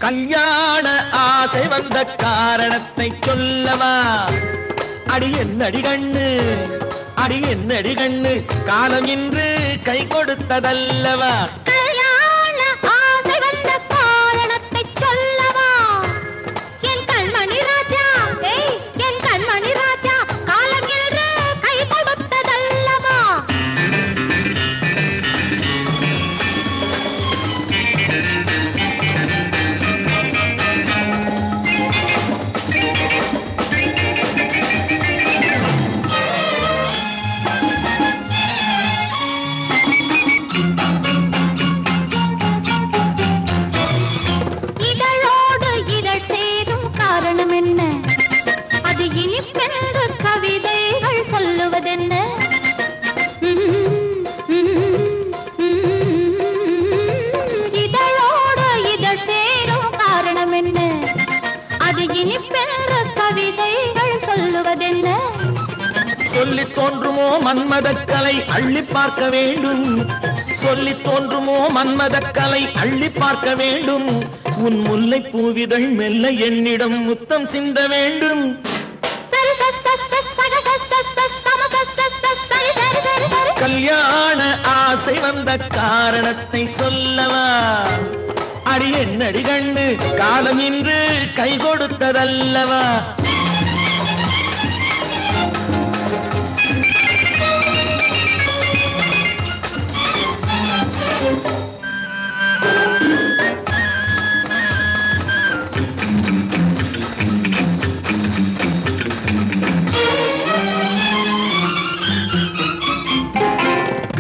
கல்யாண ஆசை வந்த காரணத்தை சொல்லவா? அடி என்னடி கண்ணு, அடி என்னடி கண்ணு, காலம் இன்று கை கொடுத்ததல்லவா? கல்யாண ஆசை வந்த காரணத்தை சொல்லவா? என் கண்மணி ராஜா, என் கண்மணி ராஜா, காலம் இன்று கை கொடுத்ததல்லவா? சொல்லி தோன்றுமோ மன்மதக்கலை அள்ளி பார்க்க வேண்டும், சொல்லி தோன்றுமோ மன்மதக்கலை அள்ளி பார்க்க வேண்டும். உன் முல்லை பூவிதழ் மெல்ல என்னிடம் முத்தம் சிந்த வேண்டும். கல்யாண ஆசை வந்த காரணத்தை சொல்லவா? அடி என்னடி கண்ணு, காலம் இன்று கை கொடுத்ததல்லவா?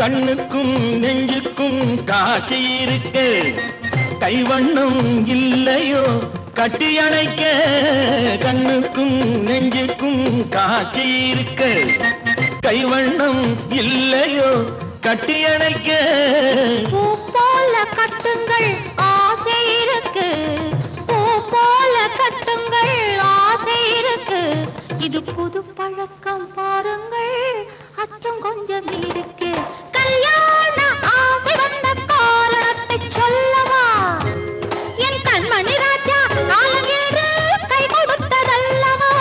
கண்ணுக்கும் நெஞ்சுக்கும் காட்சி இருக்க, கைவண்ணம் இல்லையோ கட்டி அணைக்க? கண்ணுக்கும் நெஞ்சுக்கும் காட்சி இருக்க, கைவண்ணம் இல்லையோ கட்டி அணைக்க? பூ போல கட்டுங்கள் ஆசை இருக்கு, பூ போல கட்டுங்கள் ஆசை இருக்கு. இது புது பழக்கம் பாருங்கள், அச்சம் கொஞ்சம் இருக்கு. கல்யாண ஆசை வந்த காரணத்தை சொல்லவா? என் கண்மணி ராஜா, காலம் என்று கை கொடுத்ததல்லவா?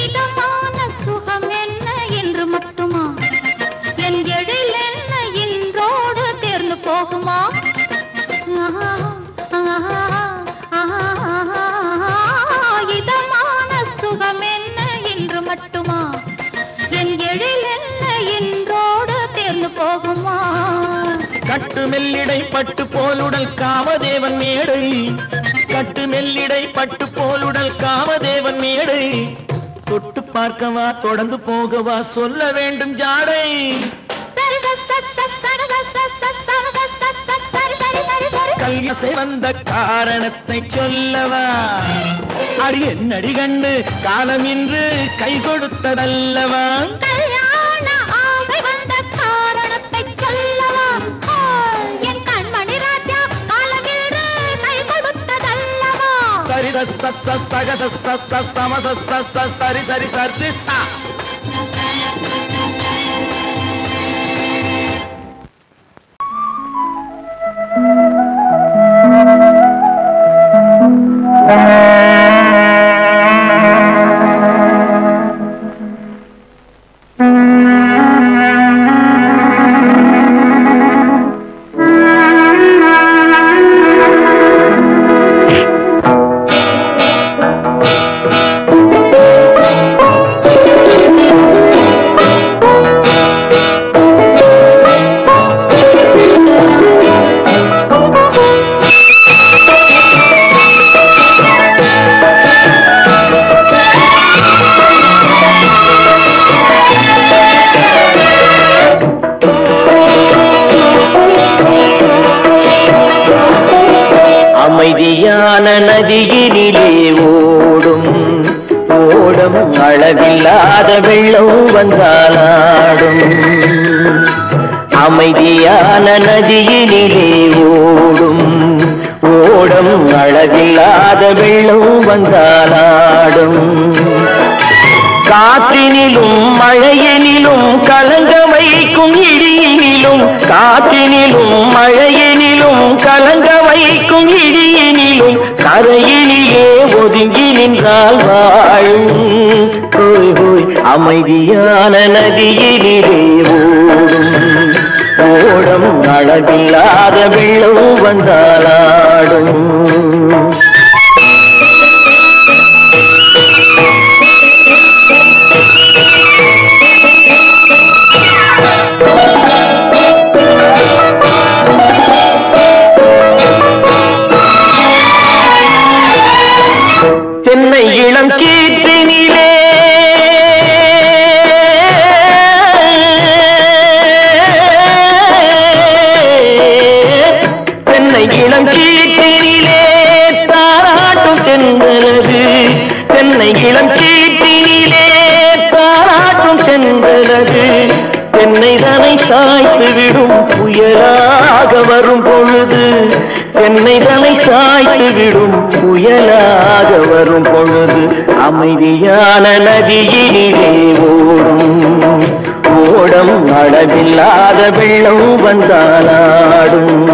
இதமான சுகம் என்ன என்று மட்டுமா? என் எழில் என்ன என்றோடு தேர்ந்து போகுமா? கட்டு மெல்லிடை பட்டு போலுடல் காமதேவன் மேடை, கட்டு மெல்லிடை பட்டு போலுடல் காமதேவன் மேடை. தொட்டு பார்க்கவா தொடர்ந்து போகவா சொல்ல வேண்டும் ஜாடை. கல்யாசை வந்த காரணத்தை சொல்லவா? அடி என்னடி கண்ணு, காலம் இன்று கை கொடுத்ததல்லவா? கல்யாண ஆசை வந்த காரணத்தை சொல்லவா? என் கண்மணி ராஜா, காலம் இன்று கை கொடுத்ததல்லவா? சரி சக சம சரி சரி சரி சா. அமைதியான நதியினிலே ஓடும் ஓடும் அளவில்லாத வெள்ளம் வந்தாலாடும். அமைதியான நதியினிலே ஓடும் ஓடம் அளவில்லாத வெள்ளம் வந்தாலாடும் காற்றினிலும் மழையினிலும் கலங்க வைக்கும் இடியினிலும் காற்றினிலும் மழையினிலும் கலங்க வைக்கும் இடியினிலும் கரையினிலே ஒதுங்கி நின்றால் வாழும் ஹோய் ஹோய் அமைதியான நதியினிலே ஓடும் ஓடம் அளவில்லாத வெள்ளம் வந்தாலாடும் தென்னை இளம் கீற்றினிலே தென்னை இளம் கீற்றினிலே தாராட்டும் தென்றலது தென்னை இளம் கீற்றினிலே தாராட்டும் தென்றலது தென்னைதனை சாய்த்து விடும் புயலாக வரும் பொழுது தென்னைதனை சாய்த்து விடும் புயலாக வரும் பொழுது அமைதியான நதியினிலே ஓடும் ஓடம் அளவில்லாத வெள்ளம் வந்தாலாடும்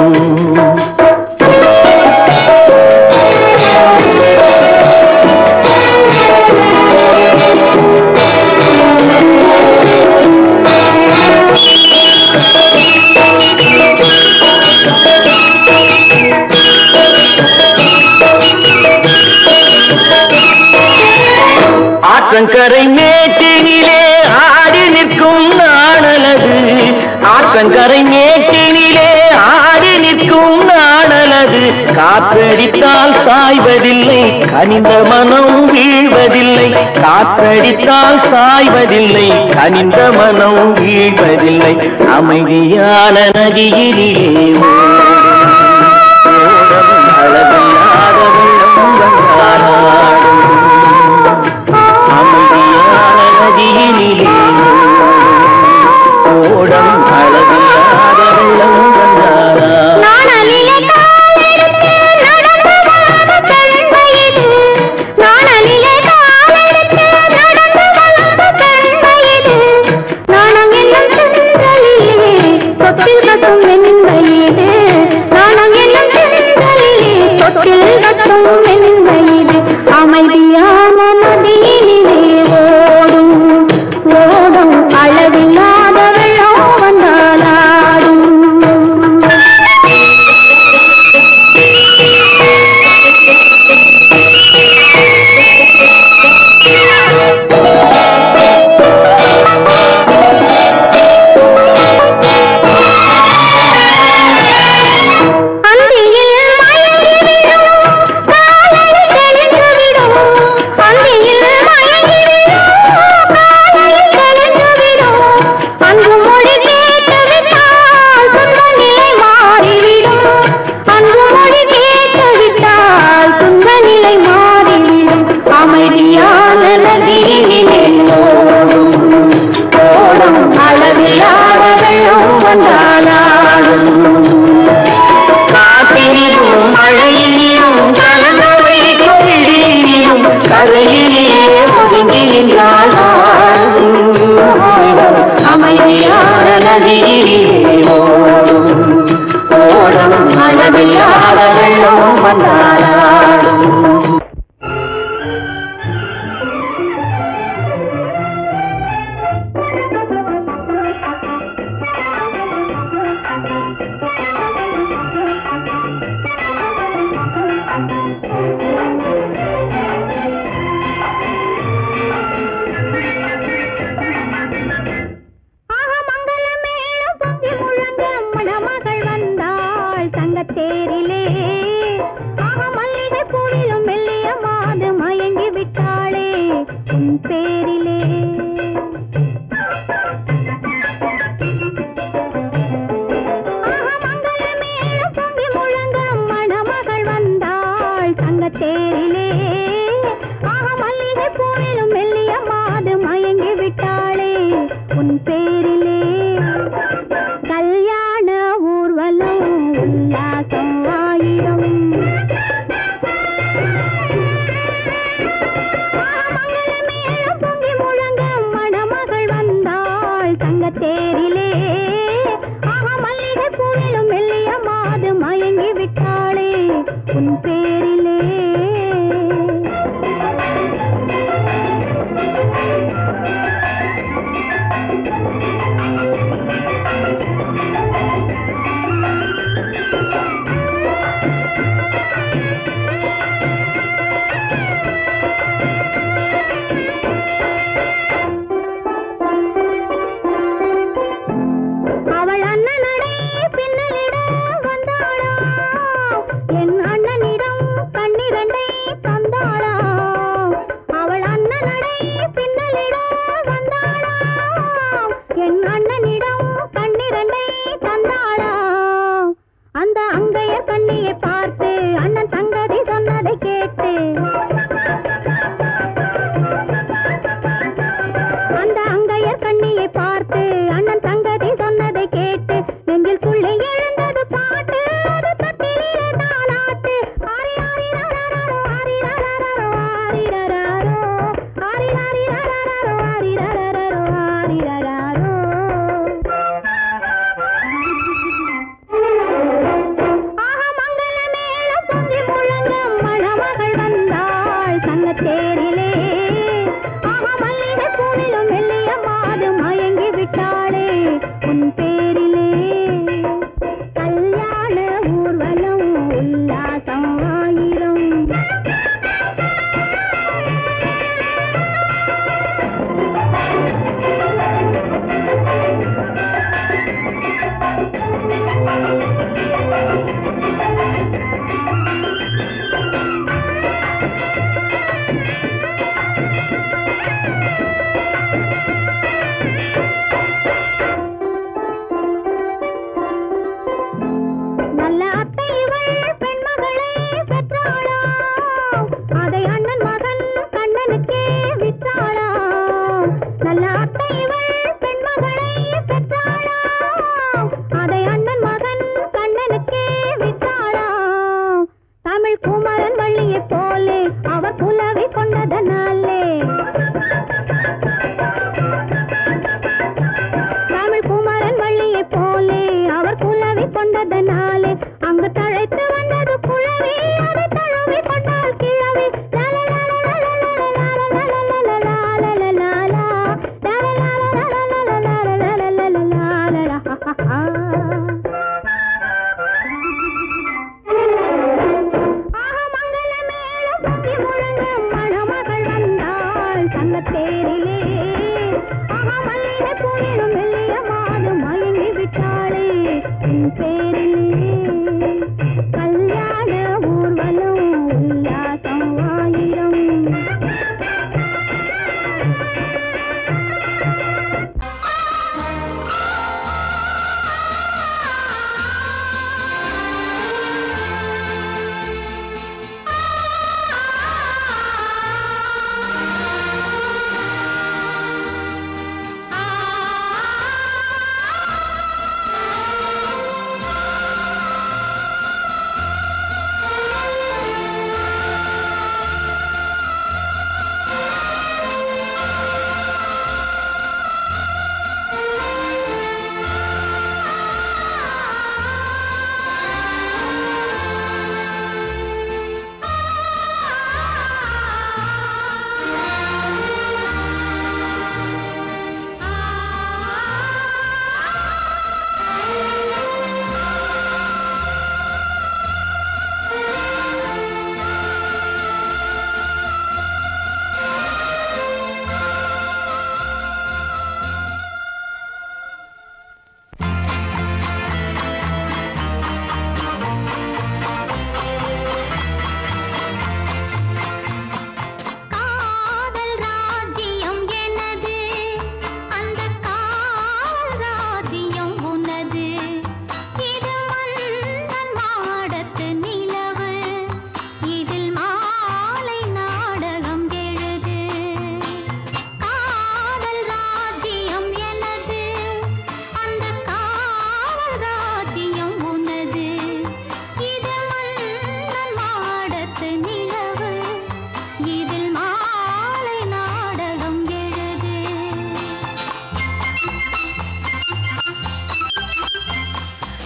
ஆற்றங்கரை மேட்டினிலே ஆடி நிற்கும் நாணலது ஆற்றங்கரை மேட்டினிலே ஆடி நிற்கும் நாணலது காற்றடித்தால் சாய்வதில்லை கனிந்த மனம் வீழ்வதில்லை காற்றடித்தால் சாய்வதில்லை கனிந்த மனம் வீழ்வதில்லை அமைதியான நதியினிலே ஓடம் அளவில்லாத வெள்ளம் வந்தாலாடும் அமைதியான நதியினிலே ஓடம் அளவில்லாத வெள்ளம் வந்தாலாடும் அமைதியான நதியினிலே ஓடும் ஓடும் அளவில்லாத வெள்ளம் வந்தாலாடும் அமைதியான நதியினிலே ஓடும் ஓடும் அளவில்லாத வெள்ளம் வந்தாலாடும் காற்றினிலும் மழையினிலும் கலங்க வைக்கும் இடியினிலும் கரையிலே ஒதுங்கி நின்றால் அமைதியான நதியினிலே ஓடும் ஓடும் அளவில்லாத வெள்ளம் வந்தாலாடும் தேரிலே மல்லிகை பூவிலும் மெல்லிய மாது மயங்கி விட்டாளே உன் பேரிலே மங்களமேளம் பொங்கி முழங்க மணமகள் வந்தாள் தங்கத்தேரிலே மல்லிகை பூவிலும் மெல்லிய மாது மயங்கி விட்டாளே உன் பேரிலே கல்யாண உன் பேரிலே.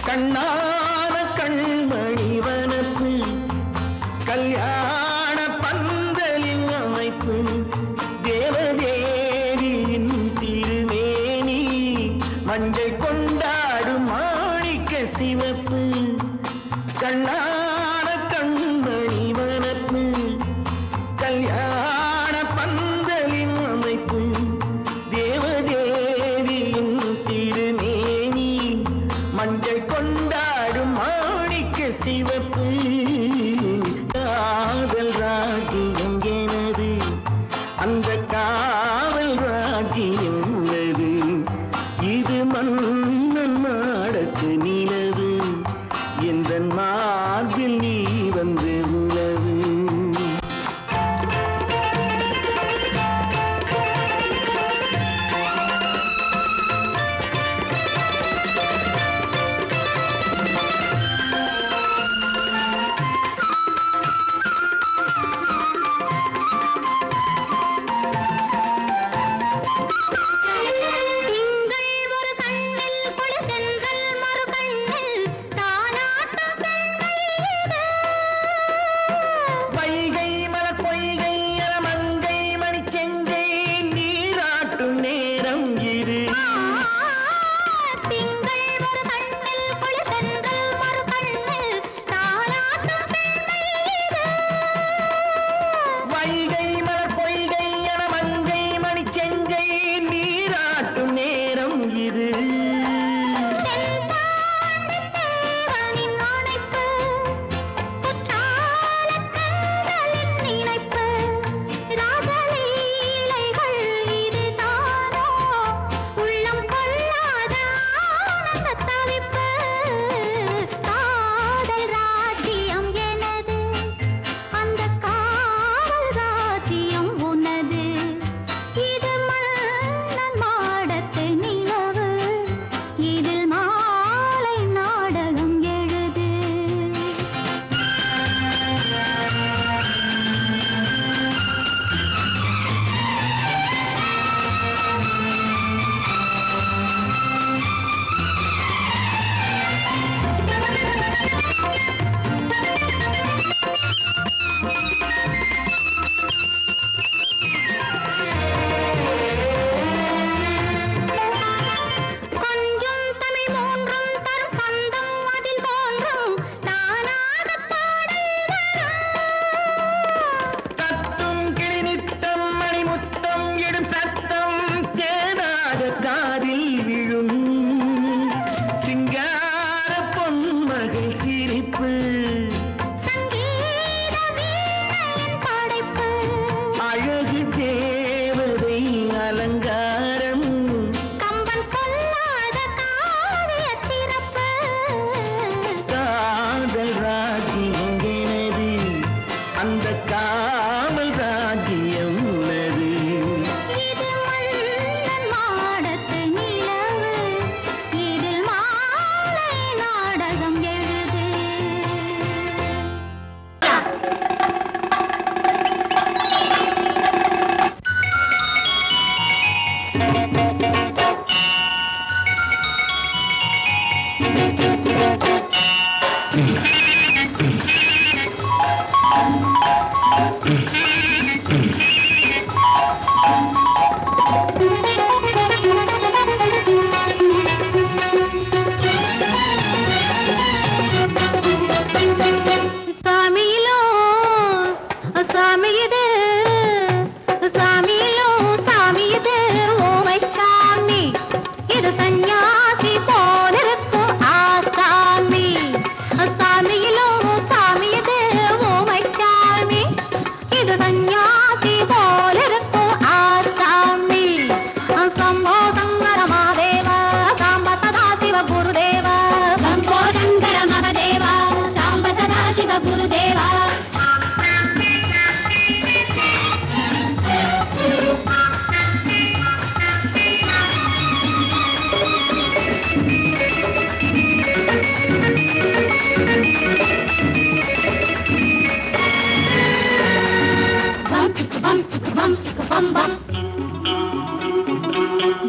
கண்ணான கண்மணி வனப்பு சிவப்பு கண்ணான கண்மணி வனப்பு கல்யாண பந்தலின் அமைப்பு தேவதேவியின் திருமேனி மஞ்சள் கொண்டாடும் மாணிக்க சிவப்பு காதல் ராஜ்யம் எனது அந்த காவல் ராஜ்யம் உள்ளது இது மன்னன் மாடத்து நிலவு எந்த மார்பில் நீ வந்து உலவு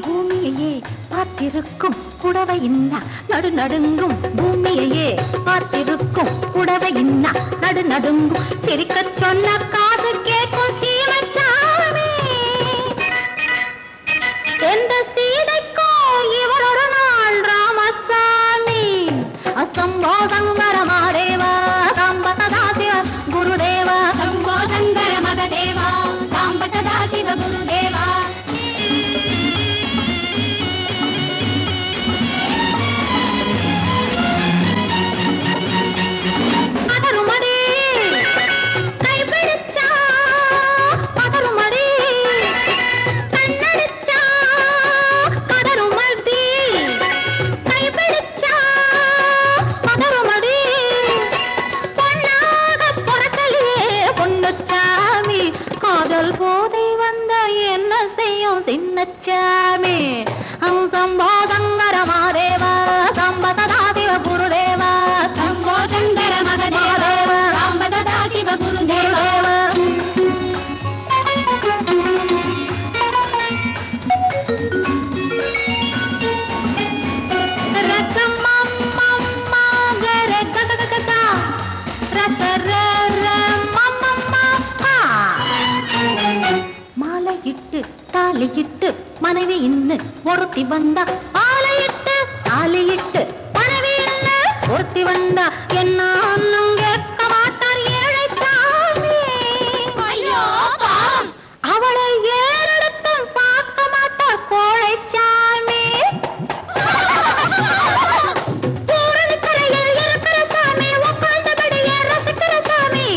பூமியையே பார்த்திருக்கும் புடவை இன்னா நடு நடுங்கும், பூமியையே பார்த்திருக்கும் புடவை இன்னா நடு நடுங்கும், சிரிக்க சொன்ன காது கேட்கும் சீமச்சாமி. எந்த சீதைக்கோ இவர் ஒரு நாள் ராமசாமி, சங்கர மகாதேவா சாம்ப சதா சிவ குருதேவா சம்போ சங்கர மகாதேவா சாம்ப சதா சிவ குருதேவா சின்னச்சாமி சம்போ சங்கர மகாதேவா சாம்ப சதா சிவ குருதேவா சம்போ சங்கர மகாதேவா சாம்ப சதா சிவ குருதேவா தாலியிட்டு மனைவி இன்னு ஒருத்தி வந்தா ஆலையிட்டு தாலியிட்டு மனைவி இன்னு ஒருத்தி வந்தா என்ன கேட்க மாட்டார் ஏழைத்தாமே ஐயோ அவளை ஏறெடுத்தும் பார்க்க மாட்டார் கோழைச்சாமி பூரணிக்கரையில் இருக்கிற சாமி உட்கார்ந்தபடியே ரசிக்கிற சாமி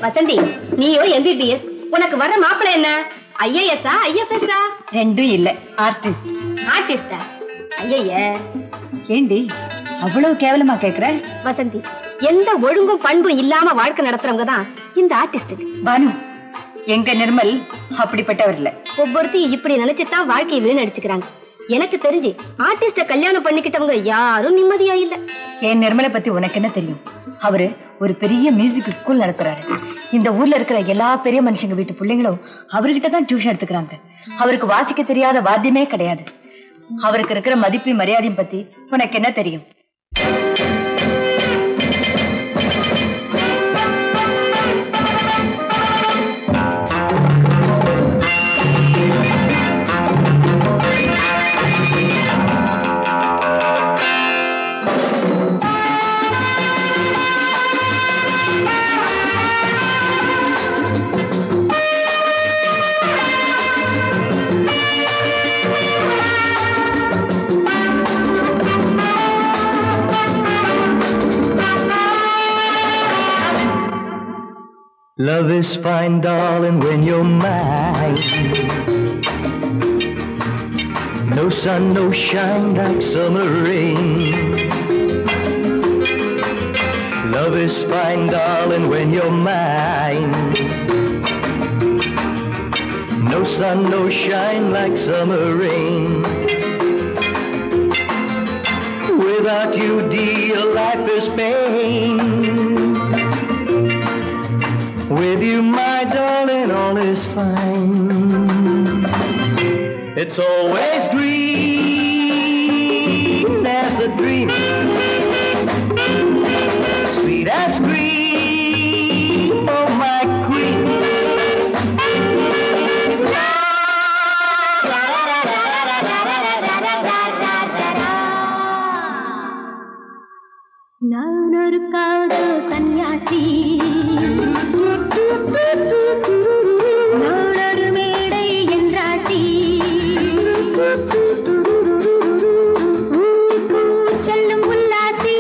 வசந்தி, நீயோ MBBS, உனக்கு வர மாப்பிள்ளை என்ன? IAS IFS? ரெண்டும் இல்ல, ஆர்டிஸ்ட். ஆர்டிஸ்டா? ஐய, ஏண்டி அவ்வளவு கேவலமா கேக்குற? வசந்தி, எந்த ஒழுங்கும் பண்பும் இல்லாம வாழ்க்கை நடத்துறவங்க தான் இந்த ஆர்டிஸ்ட். பானு, எங்க நிர்மல் அப்படிப்பட்டவர் இல்ல. ஒவ்வொருத்தையும் இப்படி நினைச்சுதான் வாழ்க்கையை வீணடிச்சுக்கிறாங்க. எனக்கு தெரிஞ்சு ஆர்டிஸ்ட கல்யாணம் பண்ணிக்கிட்டவங்க யாரும் நிம்மதியா இல்ல. என் நிர்மலை பத்தி உனக்கு என்ன தெரியும்? அவரு ஒரு பெரிய மியூசிக் ஸ்கூல் நடத்துறாரு. இந்த ஊர்ல இருக்கிற எல்லா பெரிய மனுஷங்க வீட்டு பிள்ளைங்களும் அவர்கிட்ட தான் டியூஷன் எடுத்துக்கிறாங்க. அவருக்கு வாசிக்க தெரியாத வாத்தியமே கிடையாது. அவருக்கு இருக்கிற மதிப்பு மரியாதையும் பத்தி உனக்கு என்ன தெரியும்? Love is fine, darling, when you're mine. No sun, no shine like summer rain. Love is fine, darling, when you're mine. No sun, no shine like summer rain. Without you, dear, life is pain. With you, my darling, all is fine. It's always green as a dream, sweet as cream, oh my queen. நான் ஒரு காதல் சன்னியாசி, நானொரு மேடை என்றாசி, செல்லும் உல்லாசி.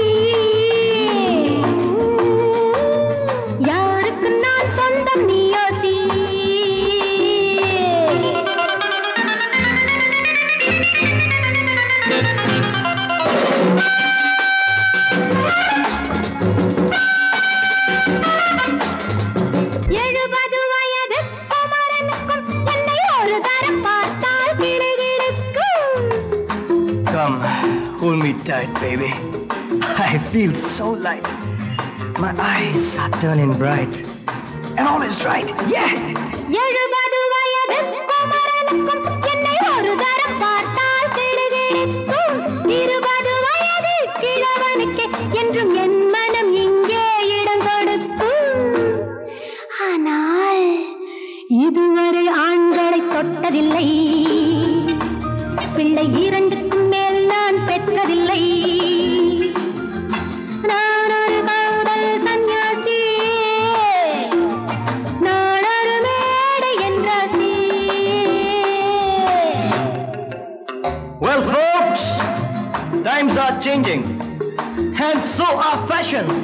right, baby. I feel so light. My eyes are turning bright. And all is right, yeah! 70 வயது குமரனுக்கும் என்னை ஒரு தரம் பார்த்தால் கிடுகிடுக்கும். 20 வயது கிழவனுக்கு என்றும் என் மனம் இங்கே இடம் கொடுக்கும். ஆனால் இதுவரை ஆண்களை தொட்டதில்லை, பிள்ளை 2க்கும் மேல் நான் பெற்றதில்லை. நான் ஒரு காதல் சன்னியாசி, நான் ஒரு மேடை என்றாசி. Well, folks, times are changing. And so are fashions.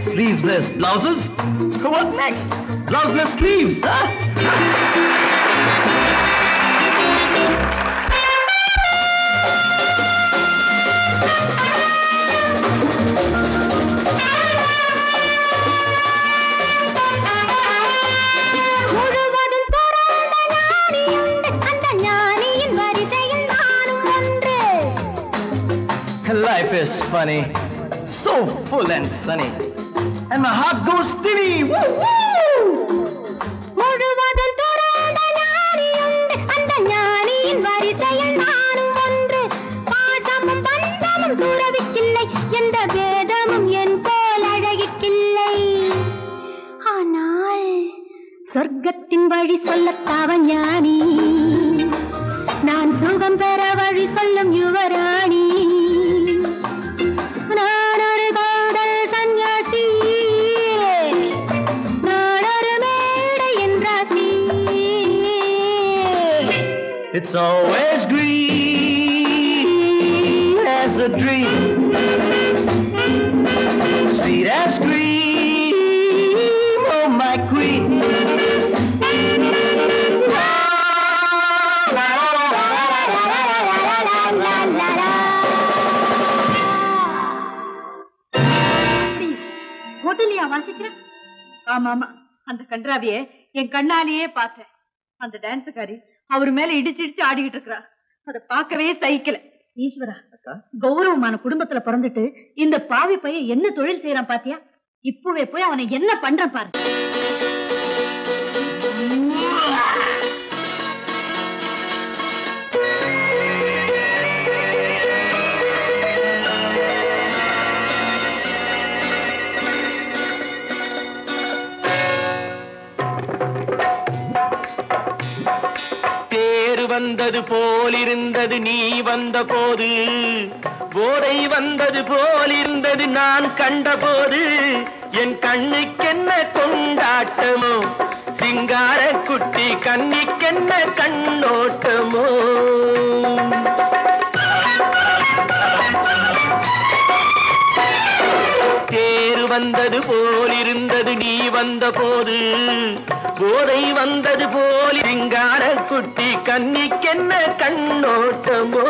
Sleeveless blouses? What next? Blouseless sleeves, huh? முழுவதும் பிறந்த ஞானியுண்டு, அந்த ஞானியின் வரிசையில் நானும் ஒன்று. Life is funny, so full and sunny. And my heart goes steady. Woo, woo! முழுவதும் பிறந்த ஞானியுண்டு, அந்த ஞானியின் வரிசையில் நானும் ஒன்று. பாசமும் பந்தமும் துறவிக்கில்லை, எந்த வேதமும் என் போல் அழகிக்கில்லை. ஆனால் சொர்க்கத்தின் வழி சொல்லத்தாவன் ஞானி, நான் சுகம் பெற வழி சொல்லும் யுவராணி. நான் ஒரு காதல் சன்னியாசி, நான் ஒரு மேடை என்றாசி. It's always green as a dream, sweet as cream, oh my queen. ஹோட்டலியா வாசிக்கிற? ஆமா ஆமா, அந்த கன்றாவிய என் கண்ணாலேயே பார்த்தேன். அந்த டான்ஸுக்காரி அவர் மேல இடிச்சு ஆடிக்கிட்டு இருக்கிறா. அதை பார்க்கவே சகிக்கல. ஈஸ்வரா, கௌரவமான குடும்பத்துல பிறந்துட்டு இந்த பாவி பையன் என்ன தொழில் செய்யறான் பாத்தியா? இப்பவே போய் அவனை என்ன பண்ற பாரு. வந்தது போலிருந்தது நீ வந்த போது, போதை வந்தது போலிருந்தது நான் கண்டபோது, என் கண்ணுக்கென்ன கொண்டாட்டமோ, சிங்கார குட்டி கண்ணிக்கென்ன கண்ணோட்டமோ. தேர் வந்தது போலிருந்தது நீ வந்த போது, போதை வந்தது போல் சிங்கார குட்டி கண்ணிக்கென்ன கண்ணோட்டமோ.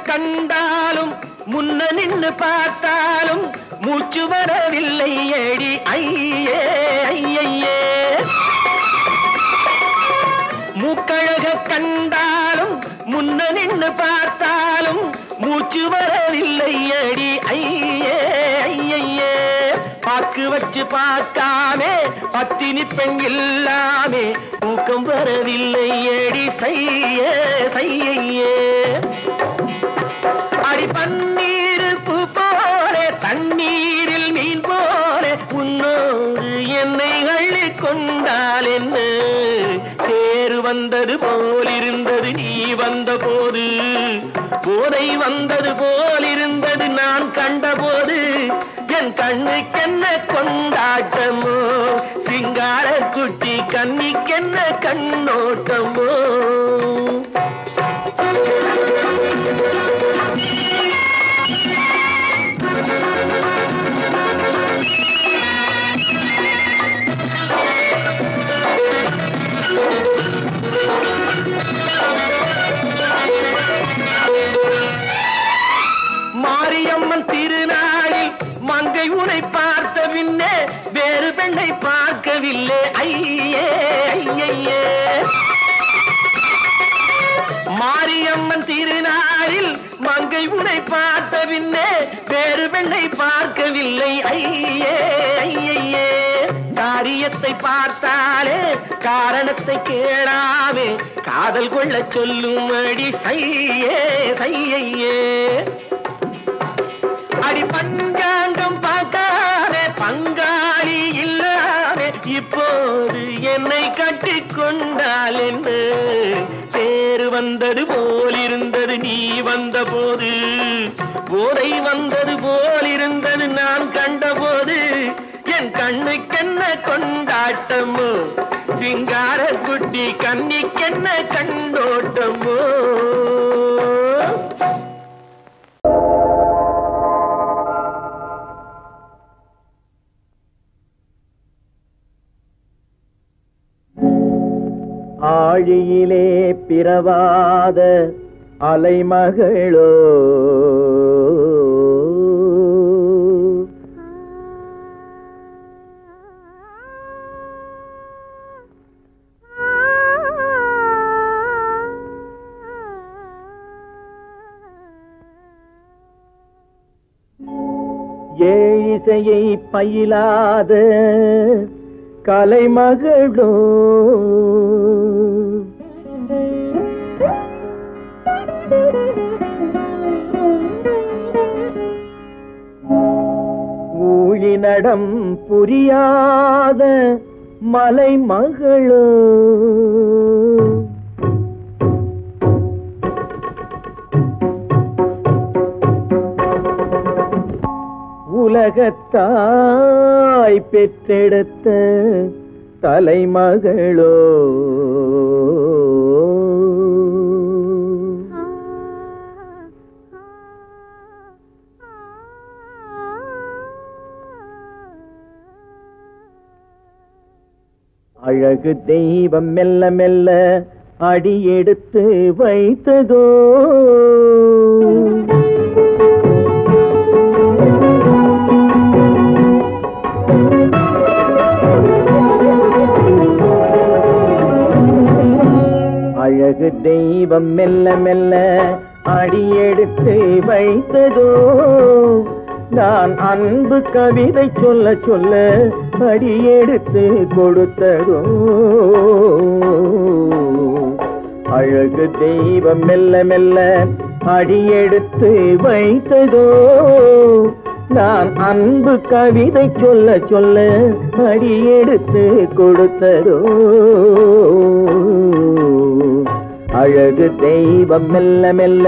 கண்டாலும் முன்ன நின்னு பார்த்தாலும் மூச்சு வரவில்லை ஏடி ஐயே ஐயே. மூக்கழக கண்டாலும் முன்ன நின்னு பார்த்தாலும் மூச்சு வரவில்லை ஏடி ஐயே ஐயே. பாக்கு வச்சு பார்க்காமே பத்தினி பெண் இல்லாமே தூக்கம் வரவில்லை ஏடி செய்ய செய்யே. அடி பன்னீர் பூ போல தண்ணீரில் மீன் போல உன்னோடு என்னை அள்ளி கொண்டால் என்ன. தேர் வந்தது போலிருந்தது நீ வந்த போது, போதை வந்தது போலிருந்தது நான் கண்டபோது, என் கண்ணுக்கென்ன கொண்டாட்டமோ, சிங்கார குட்டி கண்ணிக்கென்ன கண்ணோட்டமோ. பார்க்கவில்லை ஐயே ஐயே. மாரியம்மன் திருநாளில் மங்கை உன்னை பார்த்த பின்னே வேறு பெண்ணை பார்க்கவில்லை ஐயே ஐயே. காரியத்தை பார்த்தாலே காரணத்தை கேளாமே காதல் கொள்ள சொல்லும்படி சையே சையே. அடி பஞ்சாங்கம் பார்க்காதே பங்காளி இல்லாமே இப்போது என்னை கட்டிக்கொண்டால் என்று தேர் வந்தது போலிருந்தது நீ வந்த போது, போதை வந்தது போலிருந்தது நான் கண்டபோது. என் கண்ணுக்கென்ன கொண்டாட்டமோ சிங்கார குட்டி கண்ணிக்கென்ன கண்டோட்டமோ. ஆழியிலே பிறவாத அலைமகளோ ஏழிசையை பயிலாத கலைமகளோ ஊழிநடம் புரியாத மலைமகளோ உலகத்தாய் பெற்றெடுத்த தலைமகளோ அழகு தெய்வம் மெல்ல மெல்ல அடியெடுத்து வைத்ததோ அழகு தெய்வம் மெல்ல மெல்ல அடியெடுத்து வைத்ததோ நான் அன்பு கவிதை சொல்ல சொல்ல அடியெடுத்து கொடுத்ததோ அழகு தெய்வம் மெல்ல மெல்ல அடியெடுத்து வைத்ததோ நான் அன்பு கவிதை சொல்ல சொல்ல அடியெடுத்து கொடுத்ததோ அழகு தெய்வம் மெல்ல மெல்ல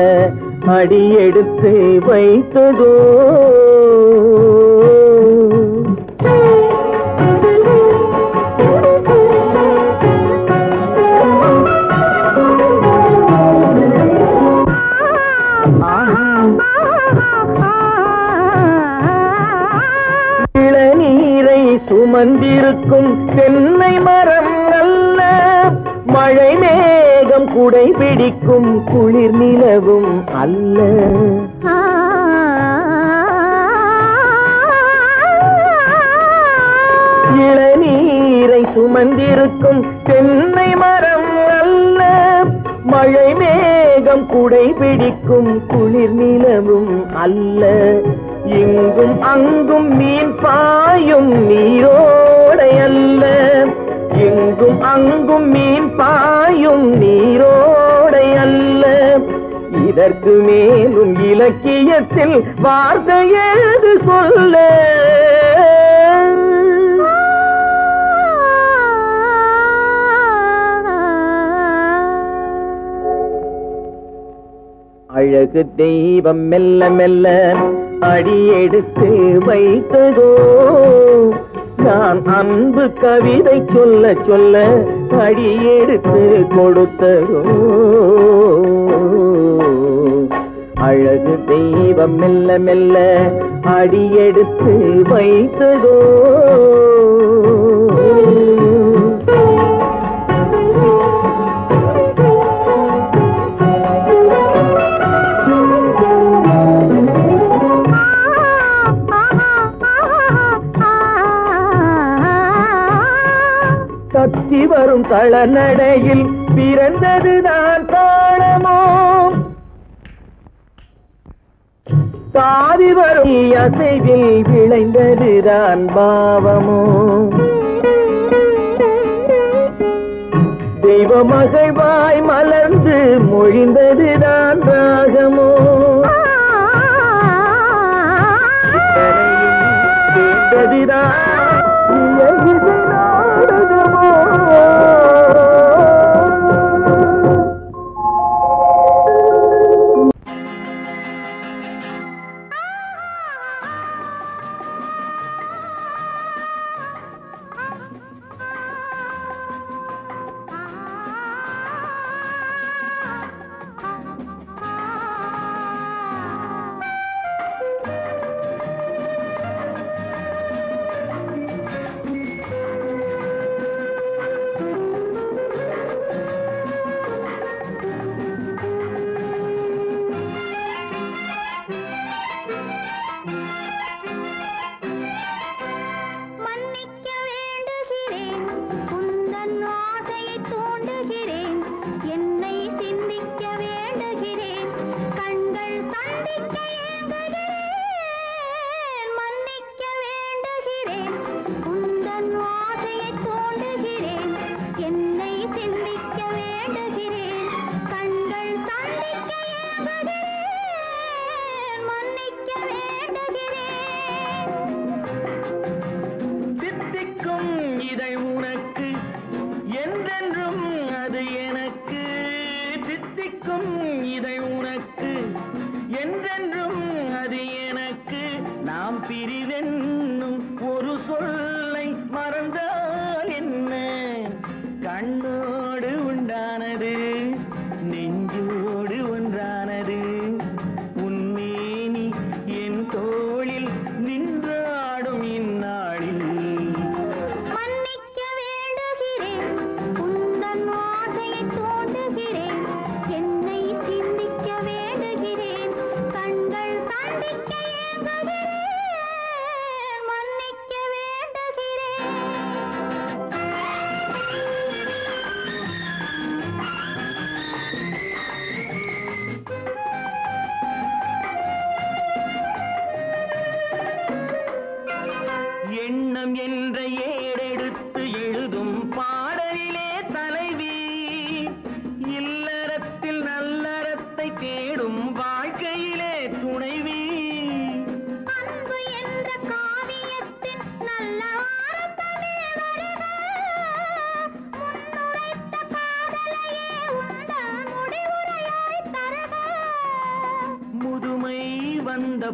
அடியெடுத்து வைத்ததோ இளநீரை சுமந்திருக்கும் தென்னை மரம் அல்ல மழை மேகம் குடை பிடிக்கும் குளிர் நிலவும் அல்ல இளநீரை சுமந்திருக்கும் தென்னை மரம் அல்ல மழை மேகம் குடை பிடிக்கும் குளிர் நிலவும் அல்ல இங்கும் அங்கும் மீன் பாயும் நீரோடை அல்ல எங்கும் அங்கும் மீன் பாயும் நீரோடை அல்ல இதற்கு மேலும் இலக்கியத்தில் வார்த்தை ஏது சொல்ல அழகு தெய்வம் மெல்ல மெல்ல அடியெடுத்து வைத்ததோ நான் அன்பு கவிதை சொல்ல சொல்ல அடியெடுத்து கொடுத்ததோ அழகு தெய்வம் மெல்ல மெல்ல அடியெடுத்து வைத்ததோ தத்தி வரும் தளநடையில் பிறந்ததுதான் தாளமோ, தாவி வரும் அசைவில் விளைந்ததுதான் பாவமோ, தெய்வ மகிழ்வாய் மலர்ந்து மொழிந்ததுதான் ராகமோ, கேட்டதுதான் நாடகமோ.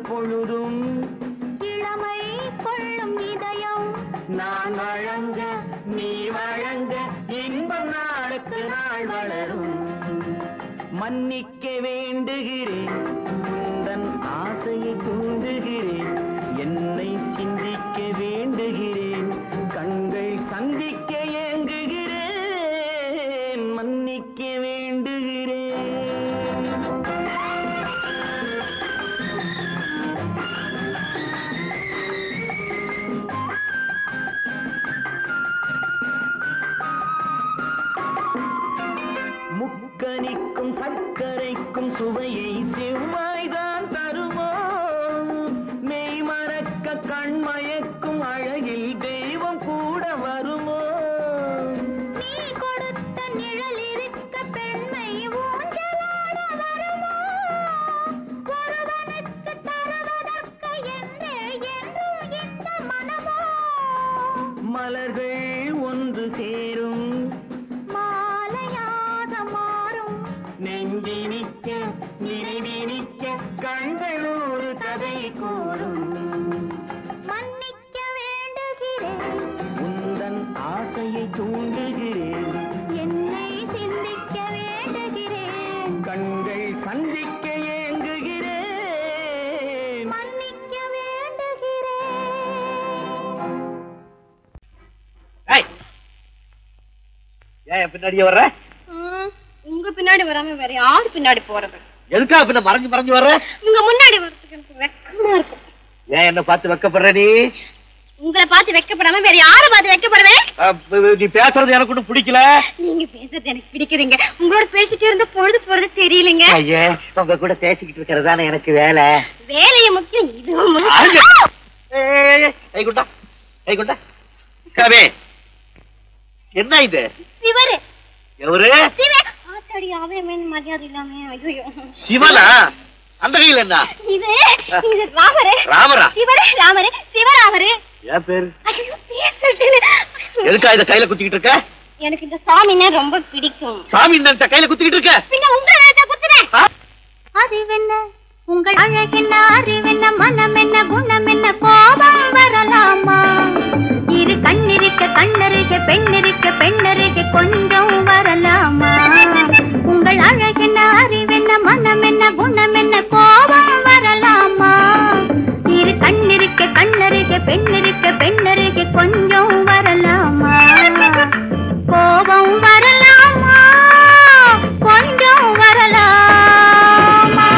பொழுதும் இளமை கொள்ளும் இதயம் நான் வழங்க நீ வழங்க இன்பம் நாளுக்கு நாள் வளரும். மன்னிக்க வேண்டுகிறேன், உந்தன் ஆசையை தூண்டுகிறேன், என்னை சிந்திக்க வேண்டுகிறேன், கண்கள் சந்திக்க ஏங்குகிறேன், மன்னிக்க வேண்டுகிறேன். முக்கனிக்கும் சர்க்கரைக்கும் சுவையை செவ்வாய்தான் தருமோ, மெய் மறக்க கண்மயக்கும் அழகில் தெய்வம் கூட வருமோ, நீ கொடுத்த நிழல் இருக்க பெண்மை ஊஞ்சலாட வருமோ, ஒருவனுக்கு தருவதற்கு என்றே என்றும் இந்த மனமோ, மலர்கள் ஒன்று சேரும் நெஞ்சினிக்க நினைவினிக்க கண்கள் ஒரு கதை கூறும். மன்னிக்க வேண்டுகிறேன், உந்தன் ஆசையை தூண்டுகிறேன், என்னை சிந்திக்க வேண்டுகிறேன், கண்கள் சந்திக்க ஏங்குகிறேன், மன்னிக்க வேண்டுகிறேன். ஏன் பின்னாடியே வர்ற? உங்க பின்னாடி வராம வேற யாரு பின்னாடி போறது? எதுக்கா பின்ன மறைஞ்சு மறைஞ்சு வர்ற? உங்க முன்னாடி வரதுக்கு எனக்கு வெக்கமா இருக்கும். ஏன் என்ன பார்த்து வெக்கப்படுற நீ? உங்களை பார்த்து வைக்கப்படாம வேற யாரை பார்த்து வைக்கப்படுவேன்? நீ பேசுறது எனக்கு ஒன்றும் பிடிக்கல. நீங்க பேசுறது எனக்கு பிடிக்கிறீங்க. உங்களோட பேசிட்டு இருந்த பொழுது போறது தெரியலங்க. ஐயா, உங்க கூட பேசிக்கிட்டு இருக்கிறதானே எனக்கு வேலை. வேலைய முக்கியம், இதுவும் என்ன இது? சிவரு. எவரு? ஆத்தாடி, அவன் மரியாதை இல்லாம. ஐயோ, சிவனா? அந்த கையில் என்ன? இது ராமரு. ராமரா? சிவரு ராமரு, சிவராமரு. ஏன் பேரு? ஐயோ, பேசுறது. எதுக்கா இத கையில குத்திக்கிட்டு இருக்க? எனக்கு இந்த சாமின்னா ரொம்ப பிடிக்கும். சாமி நினைச்ச கையில குத்திக்கிட்டு இருக்க? பின்ன உங்களை நினைச்சா குத்துறேன். அறிவென்ன உங்கள் அழகென்ன, அறிவென்ன, மனம் என்ன, குணம் என்ன, கோபம் வரலாமா? இரு கண்ணிருக்க கண்ணருக, பெண்ணிருக்க பெண்ணருக, கொஞ்சம் வரலாமா? உங்கள் அழகென்ன, அறிவென்ன, மனம் என்ன, குணம் என்ன, கோபம் வரலாமா? இரு கண்ணிருக்க கண்ணருக, பெண்ணிருக்க பெண்ணருக, கொஞ்சம் வரலாமா? கோபம் வரலாமா? கொஞ்சம் வரலாமா?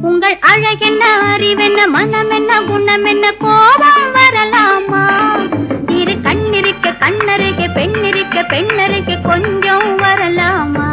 உங்கள் அழகென்ன, அறிவென்ன, மனம் என்ன, குணம் என்ன, கோபம் வரலாமா? இரு கண்ணிருக்க கண்ணருக, பெண்ணிருக்க பெண்ணருக, கொஞ்சம் வரலாமா?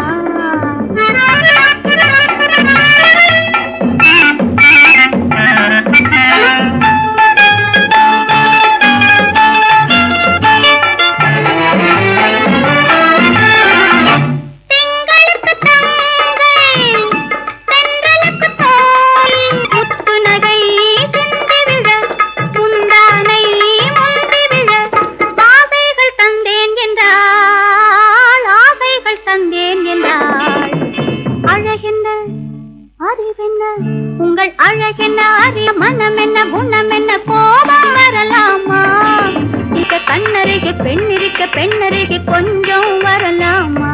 உங்கள் அழகென்ன, அறிய, மனம் என்ன, குணம் என்ன, கோபம் வரலாமா? இத கண்ணருக பெண்ணிருக்க பெண்ணருக, கொஞ்சம் வரலாமா?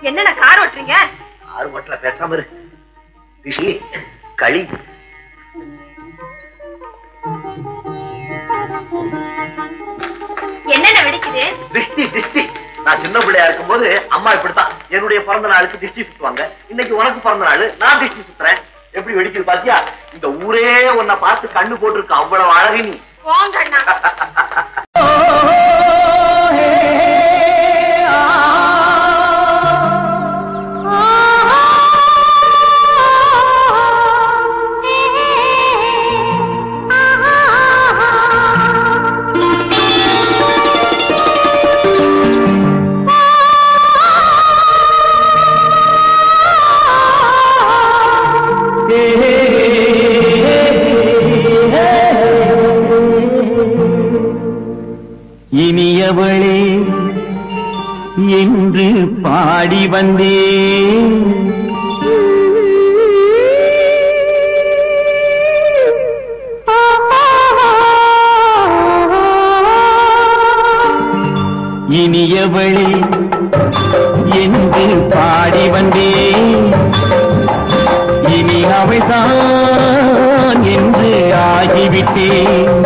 என்னடா கார் ஓட்டுறீங்க? ஆறு மட்டும் பேசாம இரு. ரிஷி, களி. என்னென்ன வெடிக்குது? திஷ்டி திஷ்டி. நான் சின்ன பிள்ளையா இருக்கும் போது அம்மா இப்படித்தான் என்னுடைய பிறந்த நாளுக்கு திஷ்டி சுத்துவாங்க. இன்னைக்கு உனக்கு பிறந்த நாள், நான் திஷ்டி சுத்துறேன். எப்படி வெடிக்குது பாத்தியா? இந்த ஊரே உன்னை பார்த்து கண்ணு போட்டிருக்கு, அவ்வளவு அழகு நீ. போங்கண்ணா. இனியவளே என்று பாடி வந்தேன், இனியவளே என்று பாடி வந்தேன், இனி அவள்தான் என்று ஆகிவிட்டேன்.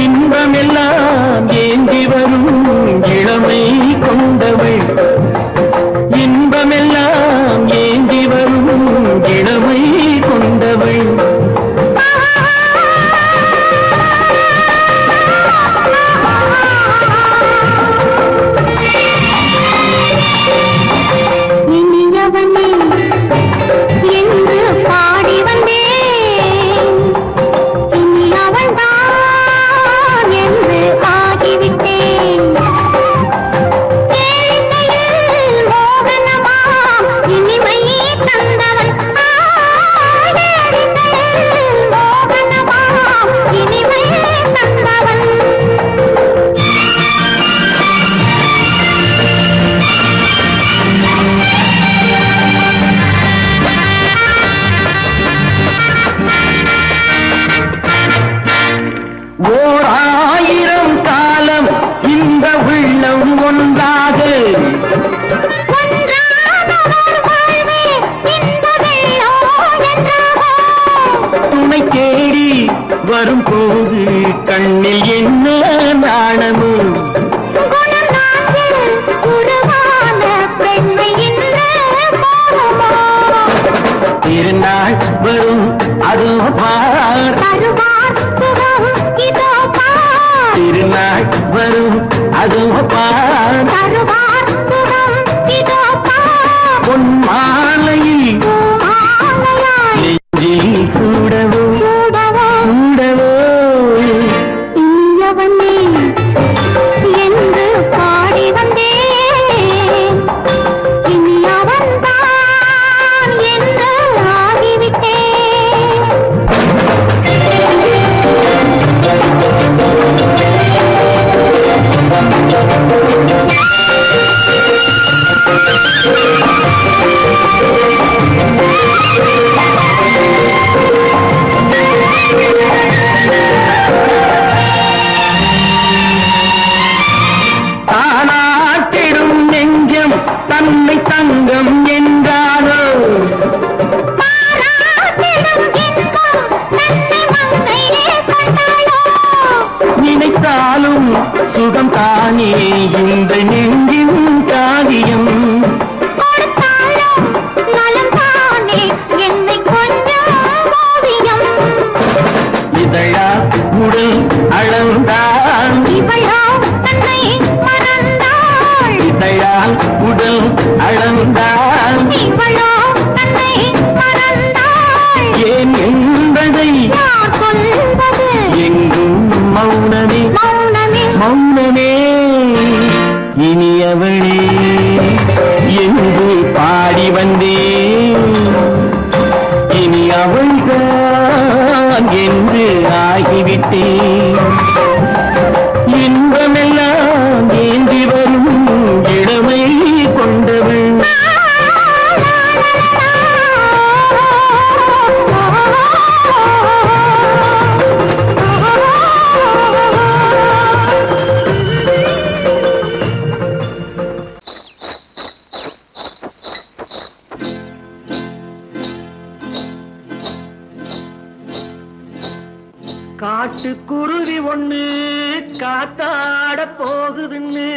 இன்பமெல்லாம் ஏந்தி வரும் இளமை கொண்டவள், இன்பமெல்லாம் ஏந்தி வரும் இளமை ஓராயிரம் காலம் இந்த உள்ளம் ஒன்றாக துணை தேடி வரும்போது கண்ணில் என்ன நாணமும் திருநாள் வரும் அதோ பார் திருநாள் வரும் அதோ பார் பொன் மாலையில் நெஞ்சில் சூடவோ சூடவோ என்று பாடி வந்தேன் இனி அவன்தான் என்று ஆகிவிட்டேன் தானாட்டிடும் நெஞ்சம் தன்னை தங்கம் என்றாரோ நினைத்தாலும் சுகம் தானே இந்த நெஞ்சின் காரியம் இதழா உடல் அளந்தான் இதழால் உடல் அளந்தான் ஏன் என்பதை எங்கும் மௌனமே மௌனமே இனியவளே என்று பாடி வந்தேன் இனி அவள்தான் என்று ஆகிவிட்டேன் இன்பமெல்லாம் ஏந்தி வரும் இளமை கொண்டவள் காட்டுக்குருவி ஒண்ணு காத்தாட போகுதுன்னு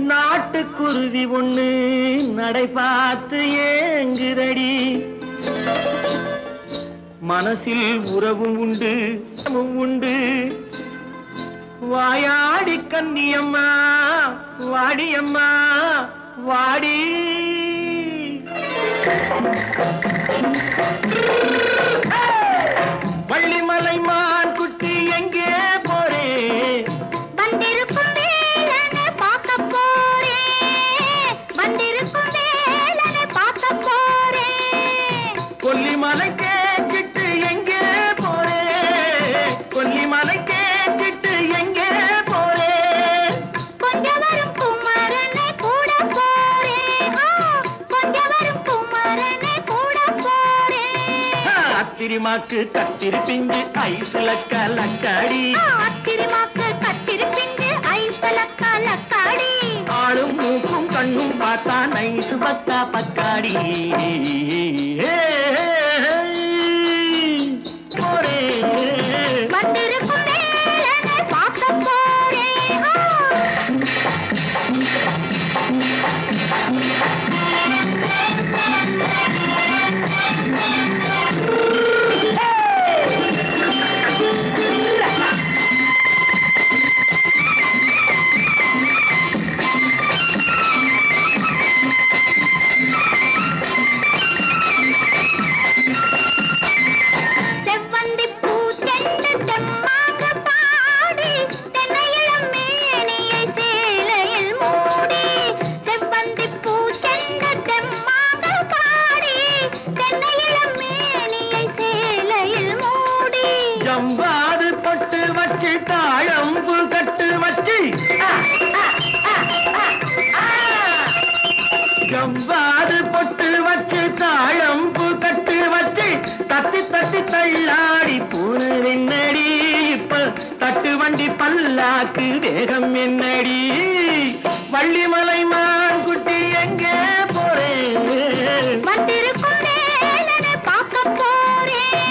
நாட்டுக்குருவி ஒண்ணு நடை பார்த்து ஏங்குதடி மனசில் உறவும் உண்டு உண்டு வாயாடி கன்னியம்மா வாடியம்மா வாடி வள்ளிமலை மான் குட்டி எங்கே போறே வந்திருக்கும் வேலனை பார்க்க போறேன் வந்திருக்கும் வேலனை பார்க்க போறேன் கொல்லிமலை கேட்டுட்டு எங்கே போறே கொல்லிமலை கேட்டுட்டு எங்கே போறே கொஞ்சம் வரும் குமரனை கூட போறேன் கொஞ்சம் வரும் குமரனை கூட போறேன் அத்திரிமாக்கு கத்திரி பிஞ்சு ஐசுல கலக்காடி அத்திரிமாக்கு கத்திரி பிஞ்சு ஐசுல கலக்காடி ஆளும் மூக்கும் கண்ணும் பார்த்தா நைசு பக்கா பக்காடி போரே வந்திருக்கும் வேலனை பார்க்க போறேன் செவ்வந்தி பூ தென்ன தெம்மாக பாடி தென்னையிளம் மேனியை சேலையில் மூடி செவ்வந்தி பூ தென்ன தெம்மாக பாடி தென்னையிளம் மேனியை சேலையில் மூடி ஜம்பாது பொட்டு வச்சு தாழம்பு கட்டு வச்சு ஜம்பாது பொட்டு வச்சு தாழம்பு கட்டு வச்சு தத்தி தத்தி தள்ளாடி மாறி போனதென்னடி இப்ப தட்டு வண்டி பல்லாக்கு வேகம் என்னடி வள்ளிமலை மான் குட்டி எங்கே போறேன் வந்திருக்கும் நேரனை பார்க்க போறேன்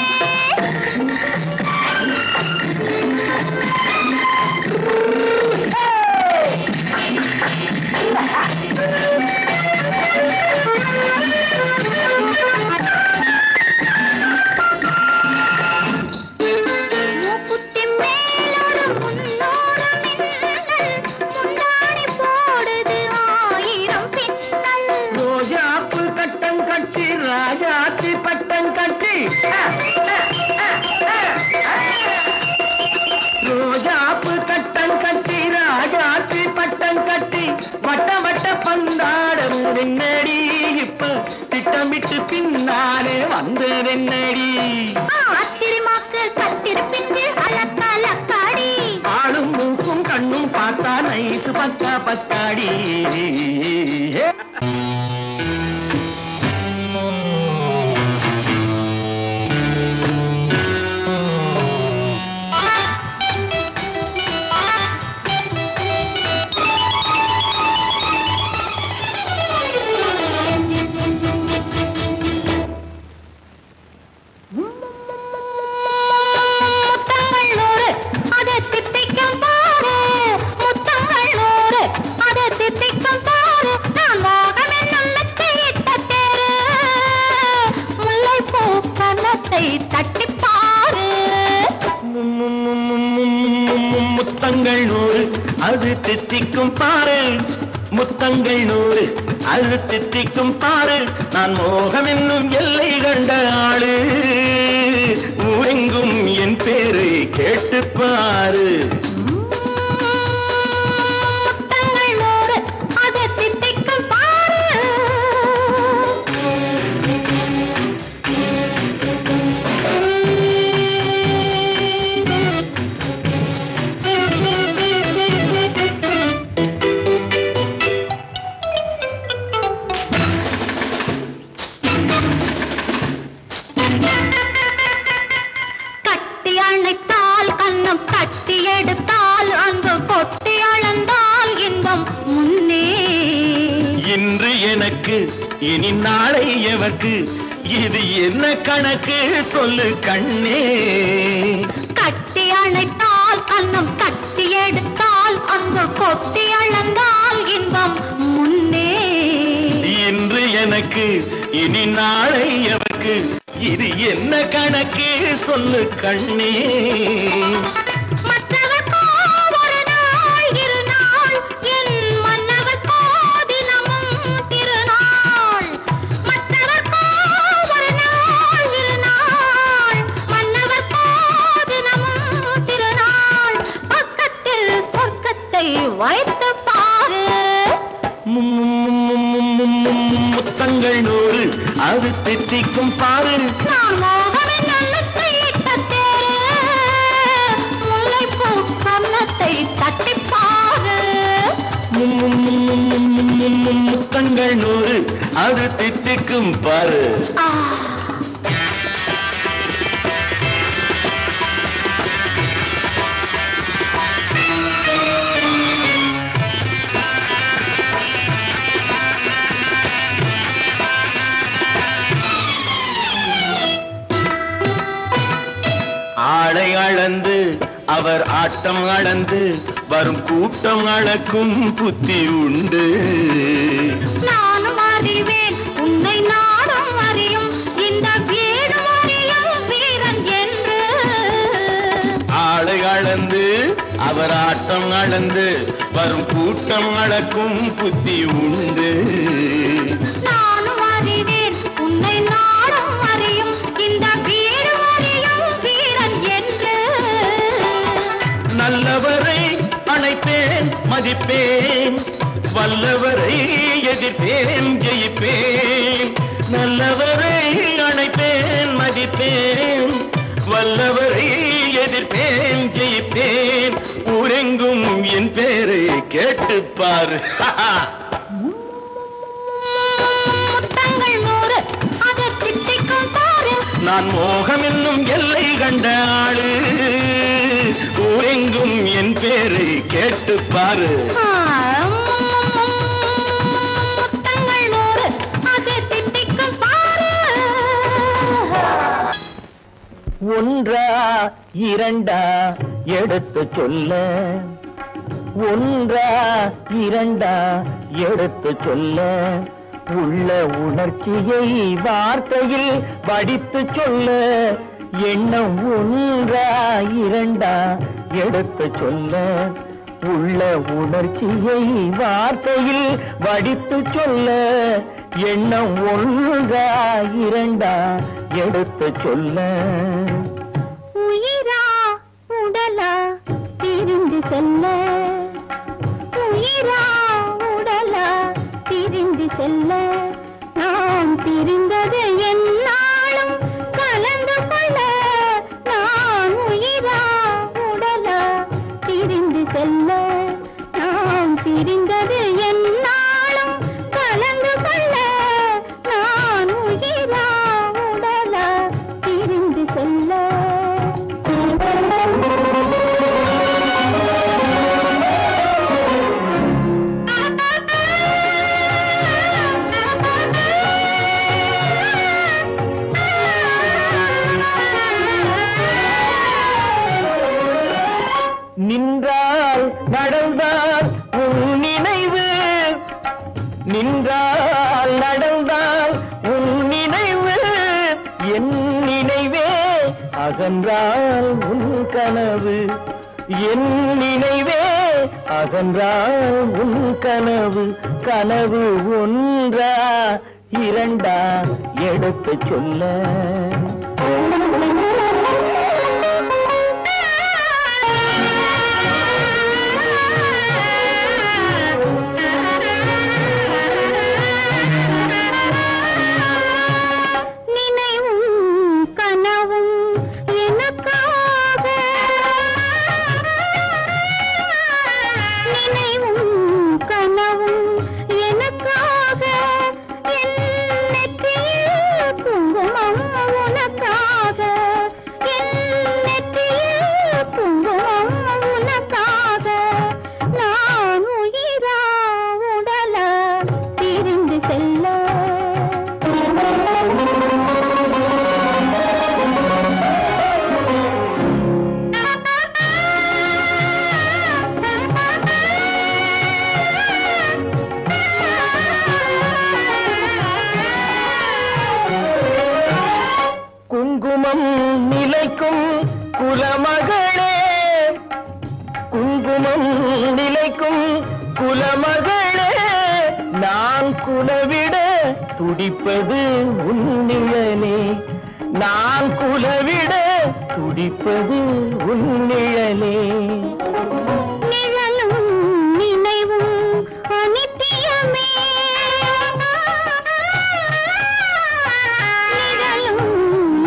ராஜாத்தி பட்டம் கட்டி ரோஜாப்பு கட்டம் கட்டி ராஜாத்தி பட்டம் கட்டி வட்ட வட்ட பந்தாடம் வெண்ணடி இப்ப திட்டமிட்டு பின்னாலே வந்ததென்னடி அத்திரிமாக்கு கத்திருப்பிட்டு அலக்காடி ஆளும் மூக்கும் கண்ணும் பார்த்தா நைசு பக்கா பக்காடி முத்தங்கள் நூறு அது தித்திக்கும் பாரு முத்தங்கள் நூறு அது தித்திக்கும் பாரு நான் மோகம் என்னும் எல்லை கண்ட ஆளு ஊரெங்கும் என் பேரை கேட்டு பாரு இன்று எனக்கு இனி நாளை எவர்க்கு இது என்ன கணக்கு சொல்லு கண்ணே கட்டி அணைத்தால் கண்ணம் கட்டி எடுத்தால் அங்கு கொட்டி அளந்தால் இன்பம் முன்னே இன்று எனக்கு இனி நாளை எவர்க்கு இது என்ன கணக்கு சொல்லு கண்ணே வைத்து பாரு முத்தங்கள் நூறு அது தித்திக்கும் பாரு நான் மோகனின் நல்லத்தை இட்ட தேரு முல்லைப்பூ கன்னத்தை தட்டி பாரு முத்தங்கள் நூறு அது தித்திக்கும் பாரு ஆளை அளந்து அவர் ஆட்டம் அளந்து வரும் கூட்டம் அளக்கும் புத்தி உண்டு நானும் அறிவேன் உன்னை நாடும் அறியும் இந்த வீடும் அறியும் வீரன் என்று ஆளை அளந்து அவர் ஆட்டம் அளந்து வரும் கூட்டம் அளக்கும் புத்தி உண்டு நானும் அறிவேன் உன்னை நாடும் அறியும் இந்த வீடும் அறியும் வீரன் என்று நல்லவரை அணைப்பேன் மதிப்பேன் வல்லவரை எதிர்ப்பேன் ஜெயிப்பேன் நல்லவரை அணைப்பேன் மதிப்பேன் வல்லவரை எதிர்ப்பேன் ஜெயிப்பேன் ஊரெங்கும் என் பேரை கேட்டுப்பார் முத்தங்கள் நூறு அது தித்திக்கும் பாரு நான் மோகம் என்னும் எல்லை கண்ட ஆளு. ஊரெங்கும் என் பேரை கேட்டு பாரு. ஒன்றா இரண்டா எடுத்து சொல்ல, ஒன்றா இரண்டா எடுத்து சொல்ல, உள்ள உணர்ச்சியை வார்த்தையில் வடித்து சொல்ல, எண்ணம் ஒன்றா இரண்டா எடுத்து சொல்ல, உள்ள உணர்ச்சியை வார்த்தையில் வடித்து சொல்ல, எண்ணம் ஒன்றா இரண்டா எடுத்து சொல்ல. உயிரா உடலா திரிந்து செல்ல, உயிரா உடலா திரிந்து செல்ல, நாம் திரிந்தது என்னாலும் கலந்து கொள்ள, நான் உயிரா உடலா திரிந்து செல்ல, நாம் திரிந்தது என்னாலும் கலந்து கொள்ள, நான் உயிரா உடலா திரிந்து செல்ல. நின்றால் நடந்தால் உன் நினைவு, நின்றால் நடந்தால் உன் நினைவு, என் நினைவே அகன்றால் உன் கனவு, என் நினைவே அகன்றால் உன் கனவு, கனவு ஒன்றா இரண்டா எடுத்து சொல்ல. குங்குமம் நிலைக்கும் குலமகளே, குங்குமம் நிலைக்கும் குலமகளே, நான் குலவிட துடிப்பது உன் நிழலே, நான் குலவிட துடிப்பது உன் நிழலே. நிழலும் நினைவும் அனித்தியமே, நிழலும்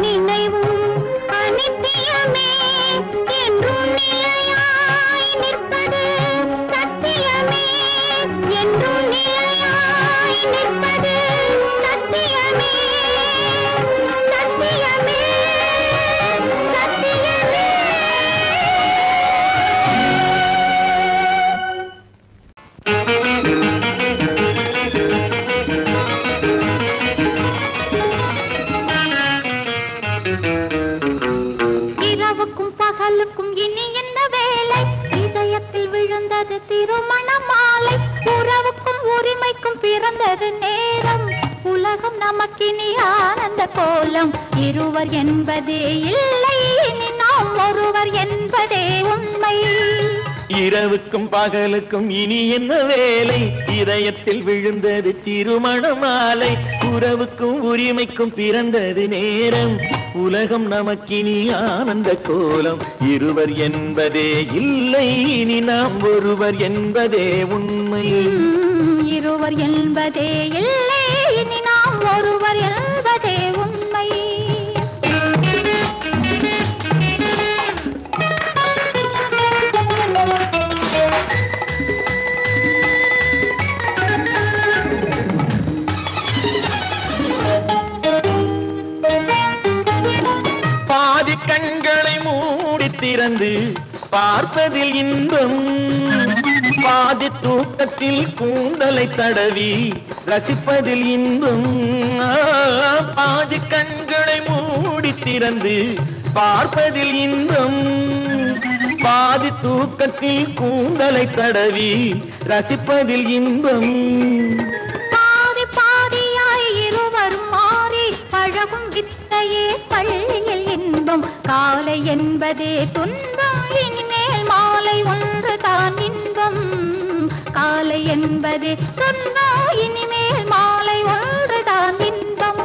நினைவும் அனித்தியமே, என்றும் நிலையாய் நிற்பது சத்தியமே, என்றும் நிலையாய் நிற்பது சத்தியமே, சத்தியமே, சத்தியமே. இரவுக்கும் பகலுக்கும் இனி என்ன வேலை, இதயத்தில் விழுந்தது திருமண மாலை, உறவுக்கும் உரிமைக்கும் பிறந்தது நேரம், உலகம் நமக்கினி ஆனந்த கோலம், இருவர் என்பதே இல்லை இனி நாம் ஒருவர் என்பதே உண்மை. இரவுக்கும் பகலுக்கும் இனி என்ன வேலை, இதயத்தில் விழுந்தது திருமண மாலை, உறவுக்கும் உரிமைக்கும் பிறந்தது நேரம், உலகம் நமக்கினி ஆனந்த கோலம், இருவர் என்பதே இல்லை இனி நாம் ஒருவர் என்பதே உண்மை. இருவர் என்பதே இல்லை இனி நாம் ஒருவர் என்பதே உண்மை. கண்களை மூடி திறந்து பார்ப்பதில் இன்பம், பாதி தூக்கத்தில் கூந்தலை தடவி ரசிப்பதில் இன்பம். பாதி கண்களை மூடி திறந்து பார்ப்பதில் இன்பம், பாதி தூக்கத்தில் கூந்தலை தடவி ரசிப்பதில் இன்பம். பாதி பாதியாய் இருவர் மாறி பழகும் வித்தையே பள்ளியில் இன்பம். காலை என்பதே துன்பம், இனிமேல் மாலை ஒன்று தான் இன்பம். காலை என்பதே துன்பம், இனிமேல் மாலை ஒன்று தான் இன்பம்.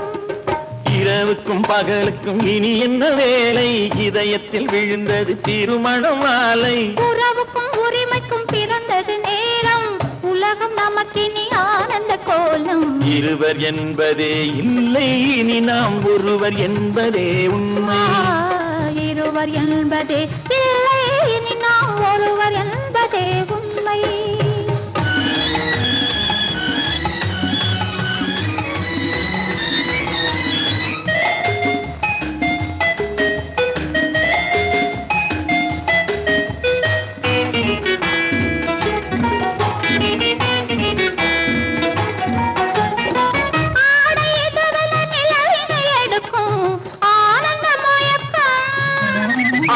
இரவுக்கும் பகலுக்கும் இனி என்ன வேலை, இதயத்தில் விழுந்தது திருமண மாலை. உறவுக்கும் உரிமைக்கும் பிறந்தது நேரம், உலகம் நமக்கினி ஆனந்த கோலம். இருவர் என்பதே இல்லை, இனி நாம் ஒருவர் என்பதே உண்மை. இருவர் என்பதே இல்லை, இனி நாம் ஒருவர் என்பதே உண்மை.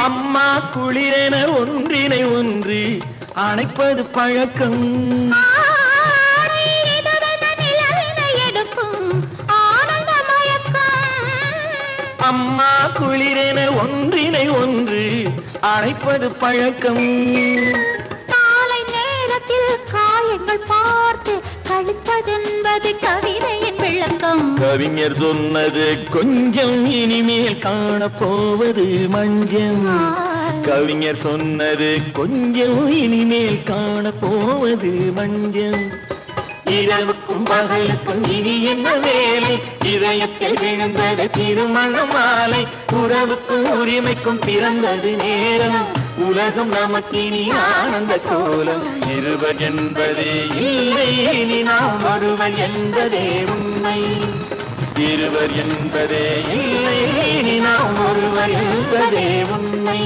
அம்மா குளிரென ஒன்றினை ஒன்று அணைப்பது பழக்கம், அம்மா குளிரென ஒன்றினை ஒன்று அணைப்பது பழக்கம். காலை நேரத்தில் காயங்கள் பார்த்து கழிப்பதென்பது கவிதையின் விளக்கம். கவிஞர் சொன்னது கொஞ்சம், இனிமேல் காணப்போவது மஞ்சம். கவிஞர் சொன்னது கொஞ்சம், இனிமேல் காணப்போவது மஞ்சம். இரவுக்கும் பகலுக்கும் இனி என்ன வேலை, இதயத்தில் விழுந்தது திருமண மாலை. உறவுக்கும் உரிமைக்கும் பிறந்தது நேரம், உலகம் நமக்கினி ஆனந்த கோலம். இருவர் என்பதே இல்லை, இனி நாம் ஒருவர் என்பதே உண்மை. இருவர் என்பதே இல்லை, இனி நாம் ஒருவர் என்பதே உண்மை.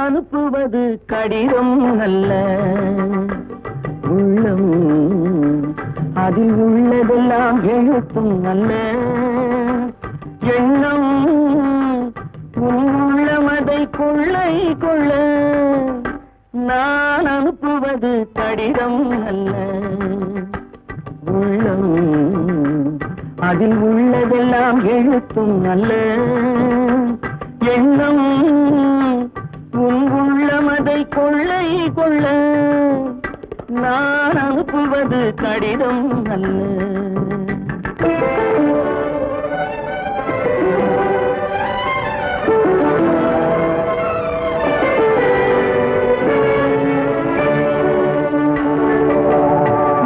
அனுப்புவது கடிதம் அல்ல, உள்ளம் அதில் உள்ளதெல்லாம் எழுத்தும் அல்ல. எண்ணம் உள்ளமதை கொள்ளை கொள்ள. நான் அனுப்புவது கடிதம் அல்ல, உள்ளம் அதில் உள்ளதெல்லாம் எழுத்தும் அல்ல. எண்ணம் உள்ளமதை கொள்ளை கொள்ள. நான் அனுப்புவது கடிதம் அல்ல.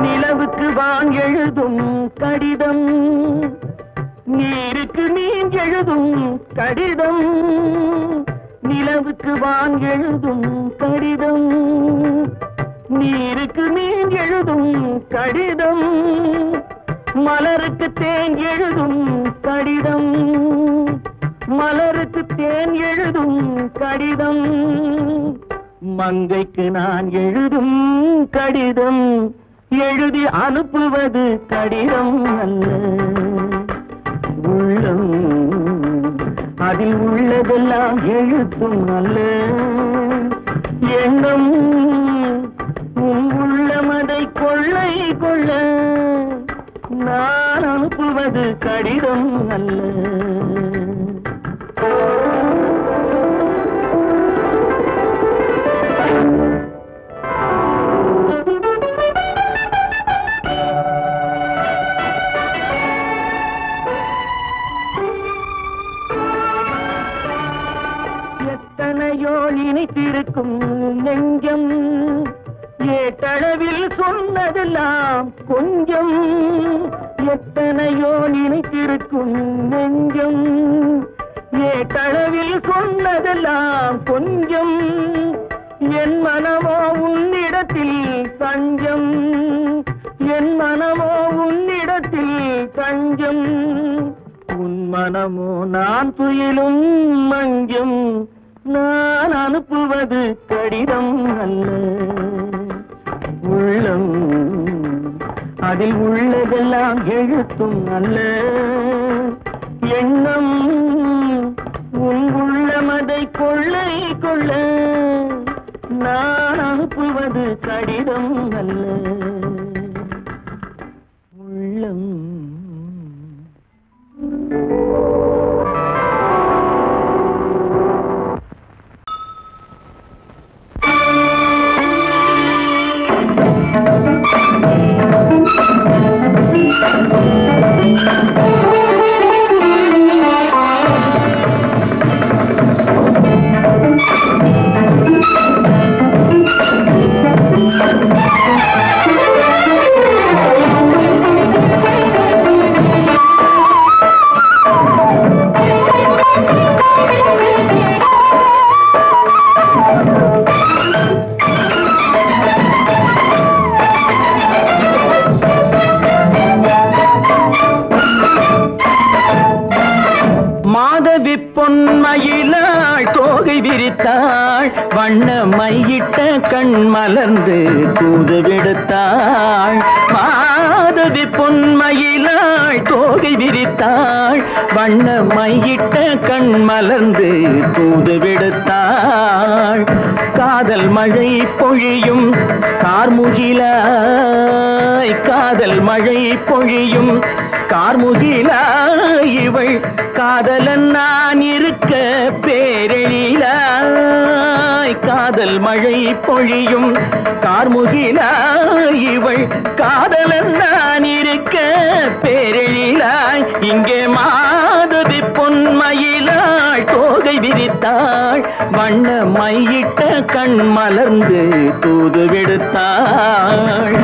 நிலவுக்கு வான் எழுதும் கடிதம், நீருக்கு மீன் எழுதும் கடிதம். நிலவுக்கு வான் எழுதும் கடிதம், நீருக்கு மீன் எழுதும் கடிதம். மலருக்கு தேன் எழுதும் கடிதம், மலருக்கு தேன் எழுதும் கடிதம். மங்கைக்கு நான் எழுதும் கடிதம், எழுதி அனுப்புவது கடிதம் அல்ல. உள்ளம் அதில் உள்ளதெல்லாம் எழுத்தும் அல்ல. எண்ணம் உள்ளமதை கொள்ளை கொள்ள. நான் அனுப்புவது கடிதம் அல்ல. எத்தனையோ இனி நினைத்திருக்கும் நெஞ்சம் ஏட்டளவில் சொன்னதெல்லாம் கொஞ்சம் எத்தனையோ நினைத்திருக்கும் நெஞ்சம் ஏட்டளவில் சொன்னதெல்லாம் கொஞ்சம் என் மனமோ உன்னிடத்தில் தஞ்சம் என் மனமோ உன்னிடத்தில் தஞ்சம் உன் மனமோ நான் துயிலும் மஞ்சம் நான் அனுப்புவது கடிதம் அல்ல உள்ளம் அதில் உள்ளதெல்லாம் எழுத்தும் அல்ல எண்ணம் உன் உள்ளமதை கொள்ளை கொள்ள நான் அனுப்புவது கடிதம் அல்ல உள்ளம் வண்ண மையிட்ட கண் மலர்ந்து தூது விடுத்தாள் மாதவி பொன்மயிலாள் தோகை விரித்தாள் வண்ண மையிட்ட கண் மலர்ந்து தூது விடுத்தாள் காதல் மழை பொழியும் கார்முகிலாய் காதல் மழை பொழியும் கார்முகிலாய் இவள் காதலன் நான் இருக்க பேரெழிலாய் காதல் மழை பொழியும் கார்முகிலாய் இவள் காதலன் நான் இருக்க பேரெழிலாய் இங்கே மாதவி பொன்மயிலாள் தோகை விரித்தாள் வண்ண மையிட்ட கண் மலர்ந்து தூது விடுத்தாள்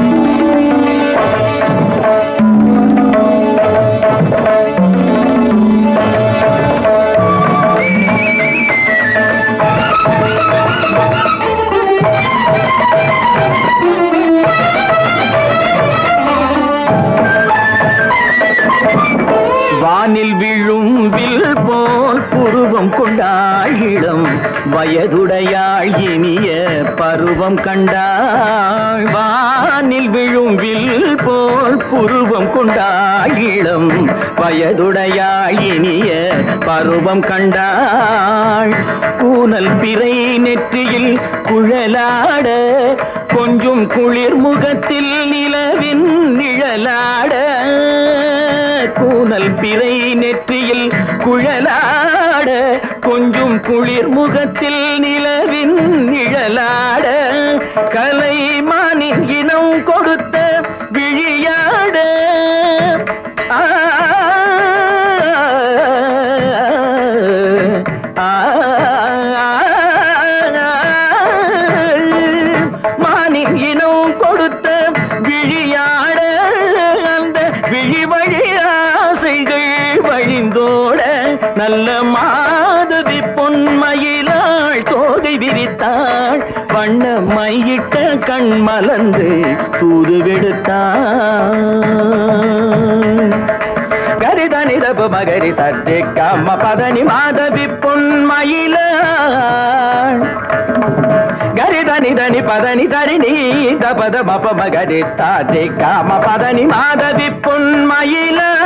வானில் விழும் வில் போல் புருவம் கொண்டாள் இளம் வயதுடையாள் இனிய பருவம் கண்டாள் வானில் விழும் வில் போல் புருவம் கொண்டாள் இளம் வயதுடையாள் இனிய பருவம் கண்டாள் கூனல் பிறை நெற்றியில் குழலாட கொஞ்சம் குளிர் முகத்தில் நிலவின் நிழலாட கூனல் பிறை நெற்றியில் குழலாட கொஞ்சம் குளிர் முகத்தில் நிலவின் நிழலாட கலைமானின் இனம் கொடுத்த விழியாட மானின் இனம் கொடுத்த விழியாட அந்த விழி வழி ஆசைகள் வழிந்தோட நல்ல மாதவி பொன்மயிலாள் தோகை விரித்தாள் வண்ண மையிட்ட கண் மலர்ந்து தூது விடுத்தாள் கரிதனி தப மகரி தட்டி கம்ம பதனி மாதவி பொன்மயிலாள் கரிதனி தனி பதனி தரிணி தபத மப மகரி தாத்தி காம பதனி மாதவி பொன்மயிலாள்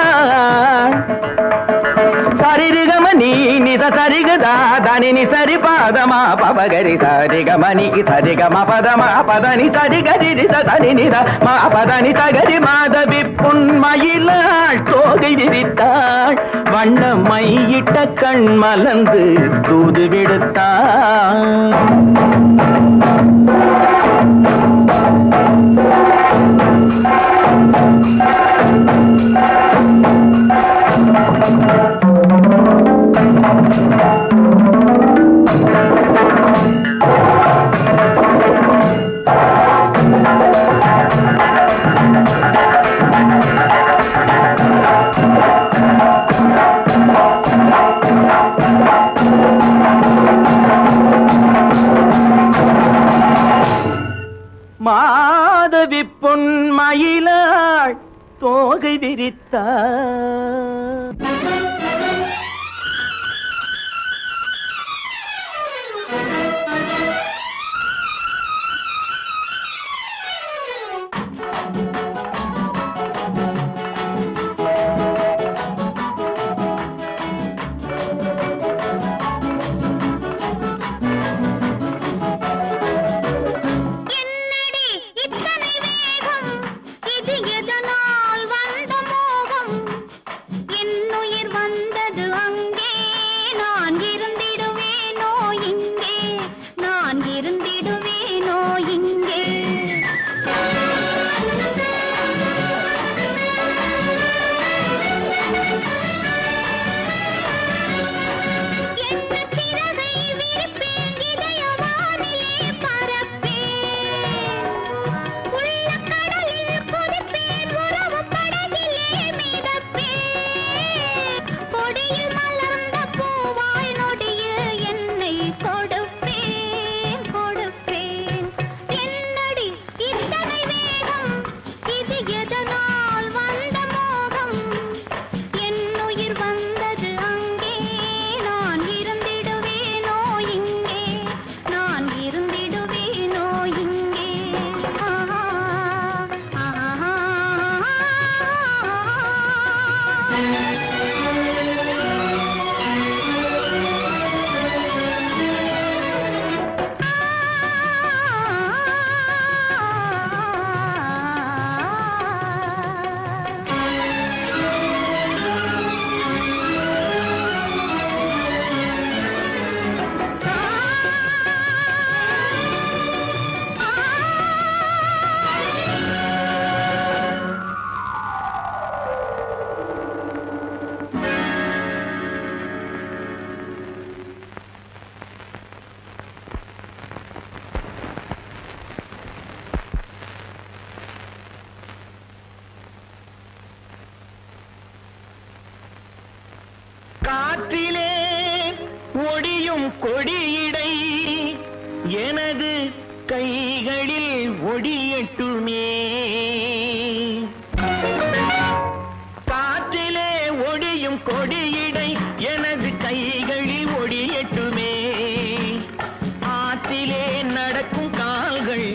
சரிகமணி நித சரிகதா தனி நி சரி பாதமா பபகரி சரிகமணி சரிகம பதமா பதனி சரிகரி தனி நித மா பதனி சகரி மாதவி பொன்மயிலாள் தோகை விரித்தாள் வண்ண மையிட்ட கண் மலர்ந்து தூது விடுத்தாள் தும்பி பொன் மயிலாள் தோகை விரித்தார். காற்றிலே ஒடியும் கொடியிடை எனது கைகளில் ஒடியட்டுமே. காற்றிலே ஒடியும் கொடியிடை எனது கைகளில் ஒடியட்டுமே. ஆற்றிலே நடக்கும் கால்கள்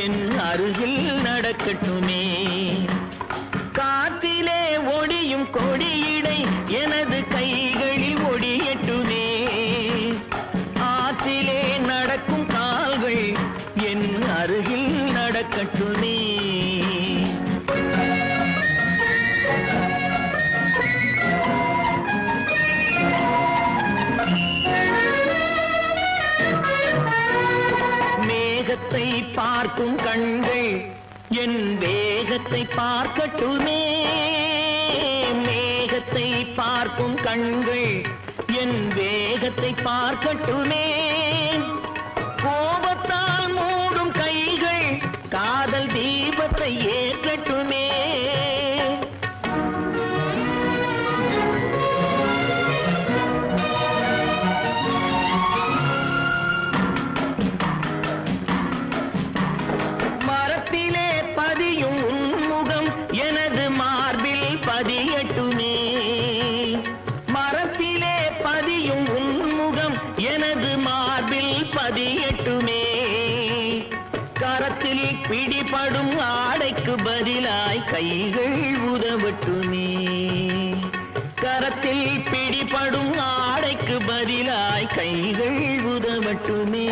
என் அருகில் நடக்கட்டுமே. காற்றிலே ஒடியும் கொடியிடை எனது கைகளில் ஒடியட்டுமே. ஆற்றிலே நடக்கும் கால்கள் என் அருகில் நடக்கட்டுமே. மேகத்தை பார்க்கும் கண்கள் என் வேகத்தை பார்க்கட்டுமே. மேகத்தை பார்க்கும் கண்கள் என் வேகத்தை பார்க்கட்டுமே. கோபத்தால் மூடும் கைகள் காதல் தீபத்தை ஏற்றட்டுமே. மரத்திலே பதியும் உன்முகம் எனது மார்பில் பதியட்டுமே. மரத்திலே பதியும் உன்முகம் எனது மார்பில் பதியட்டுமே. கரத்தில் பிடிபடும் ஆடைக்கு பதிலாய் கைகள் உதவட்டுமே. கரத்தில் பிடிபடும் ஆடைக்கு பதிலாய் கைகள் உதவட்டுமே.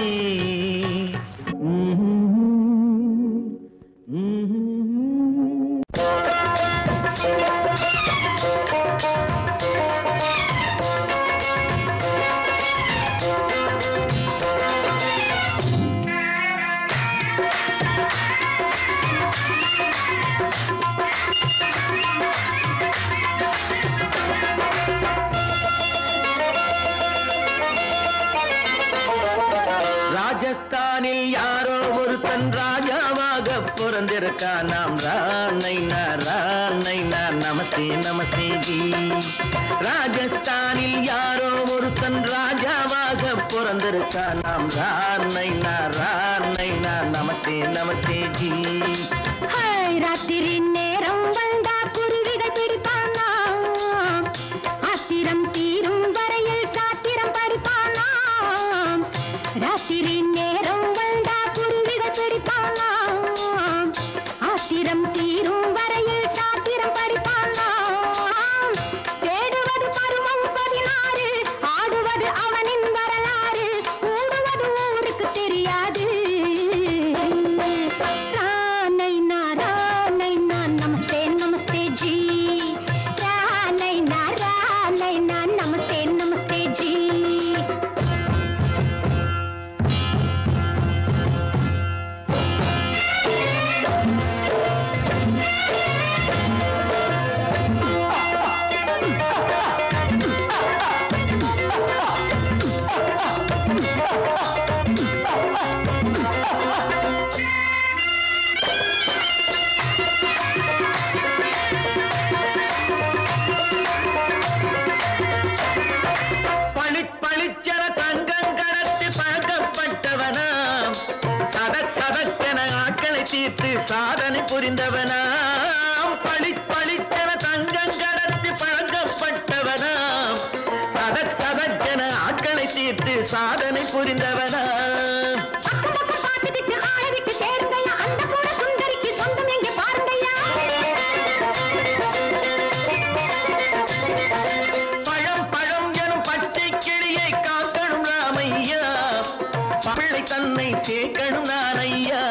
ராஜஸ்தானில் யாரோ ஒருத்தன் ராஜாவாக பிறந்திருக்கான். நாம் ராணைனா நமஸ்தே நமஸ்தே ஜி. ராஜஸ்தானில் யாரோ ஒருத்தன் ராஜாவாக பிறந்திருக்கான். நாம் ராணைனா நமஸ்தே நமஸ்தே ஜி. சாதனை புரிந்தவனாம் பளிப்பளித்தன தங்கம் கடத்தி பழக்கப்பட்டவனாம் சதக் சதக்கென ஆட்களை தீர்த்து சாதனை புரிந்தவனாம் பழம் பழம் எனும் பச்சை கிளியை காக்கணும் ராமையா பிள்ளை தன்னை சேர்க்கணும் நான் ஐயா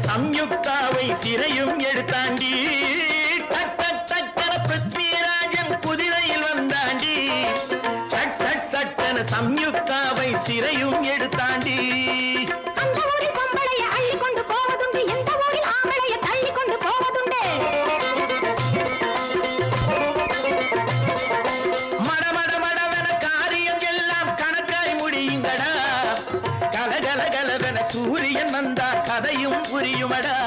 சம்யுக்தாவை சிறையும் எடுத்தாண்டி சட்டன பிருத்விராஜன் குதிரையில் வந்தாண்டி சட்டன சம்யுக்தாவை சிறையும் எடுத்தாண்டி மடமடமடவென காரியம் எல்லாம் கணக்காய் முடியுங்கடா கலகலகலவென சூரியன் வந்தா கதையும் புரியுமடா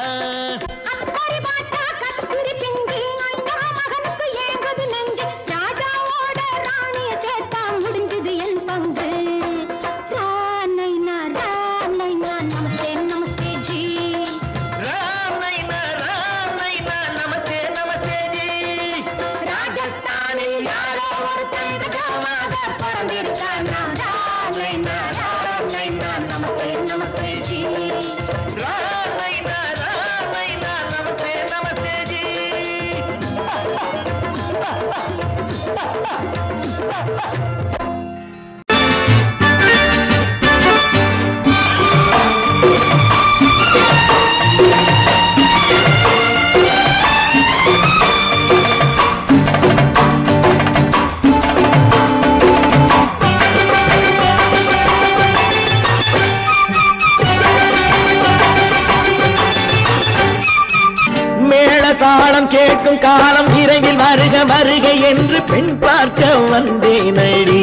தாளம் கேட்கும் காலம் விரைவில் வருக வருக என்று பெண் பார்க்க வந்தேனடி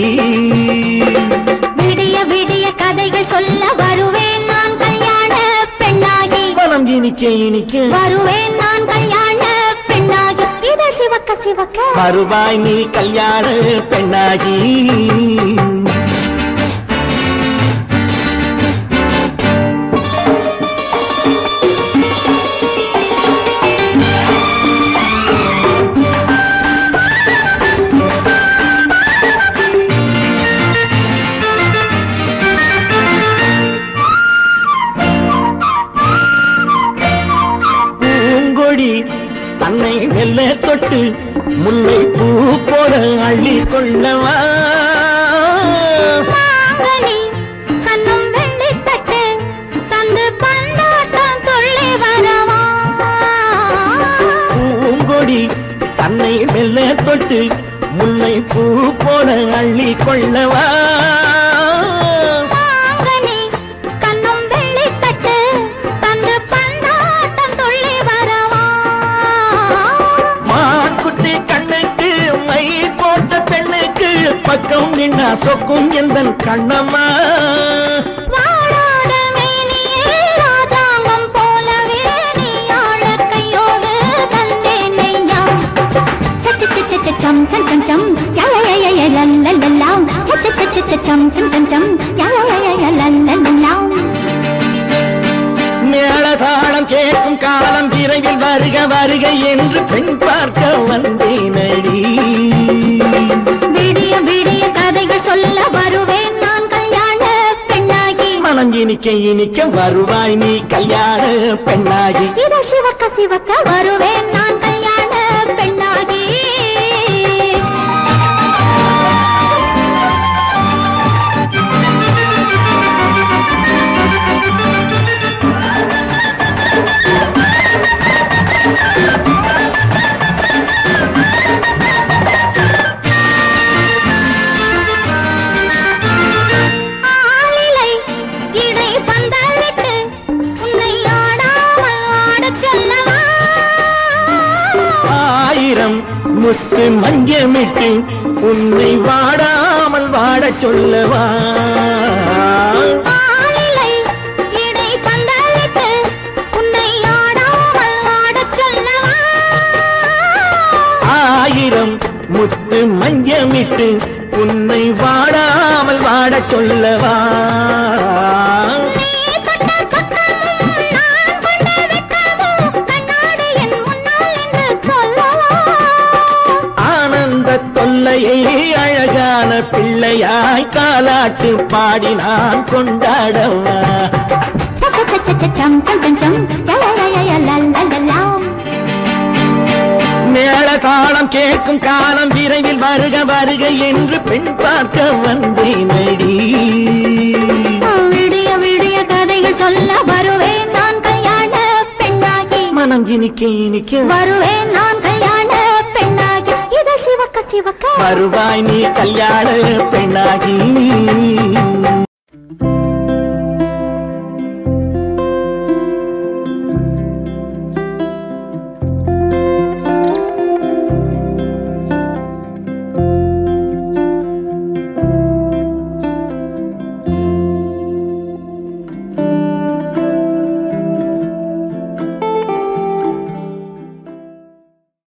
விடிய விடிய கதைகள் சொல்ல வருவேன் நான் கல்யாண பெண்ணாகி மனம் இனிக்க இனிக்க வருவேன் நான் கல்யாண பெண்ணாகி இதழ் சிவக்க சிவக்க வருவாய் நீ கல்யாண பெண்ணாகி தன்னை வெல்ல தொட்டு முல்லை பூ போல அள்ளி கொள்ளவா கண்ணும் வெள்ளி தட்டு தந்து பந்தாட்டம் துள்ளி வரவா பூங்கொடி தன்னை வெல்ல தொட்டு முல்லை பூ போல அள்ளி கொள்ளவா பக்கம் நின்னா சொக்கும் எந்தன் கண்ணம்மா வாழாத மேனியே ராஜாங்கம் போலவே நீ ஆள கையோடு தந்தேன் நெய்யா சச்ச சச்ச சம் சம் சம் சம் யய லல்லல்லா சச்ச சச்ச சம் சம் சம் சம் யய லல்லல்லா மேளதாளம் கேட்கும் காலம் விரைவில் வருக வருக என்று பெண் பார்க்க வந்தேனடி விடிய விடிய கதைகள் சொல்ல வருவேன் நான் கல்யாண பெண்ணாகி மனம் இனிக்க இனிக்க வருவாய் நீ கல்யாண பெண்ணாகி இதழ் சிவக்க சிவக்க வருவேன் நான் கல்யாண பெண்ணாகி முத்து மஞ்சமிட்டு உன்னை வாடாமல் வாட சொல்லவா ஆயிரம் முத்து மஞ்சமிட்டு உன்னை வாடாமல் வாட சொல்லவா தொல்லையை அழகான பிள்ளையாய் காலாட்டு பாடி நான் கொண்டாடவா மேள தாளம் கேட்கும் காலம் விரைவில் வருக வருக என்று பெண் பார்க்க வந்தேனடி விடிய விடிய கதைகள் சொல்ல வருவேன் நான் கல்யாண பெண்ணாகி மனம் இனிக்க இனிக்க வருவேன் நான் கல்யாண பெண்ணாகி இதழ் சிவக்க சிவக்க வருவாய் நீ கல்யாண பெண்ணாகி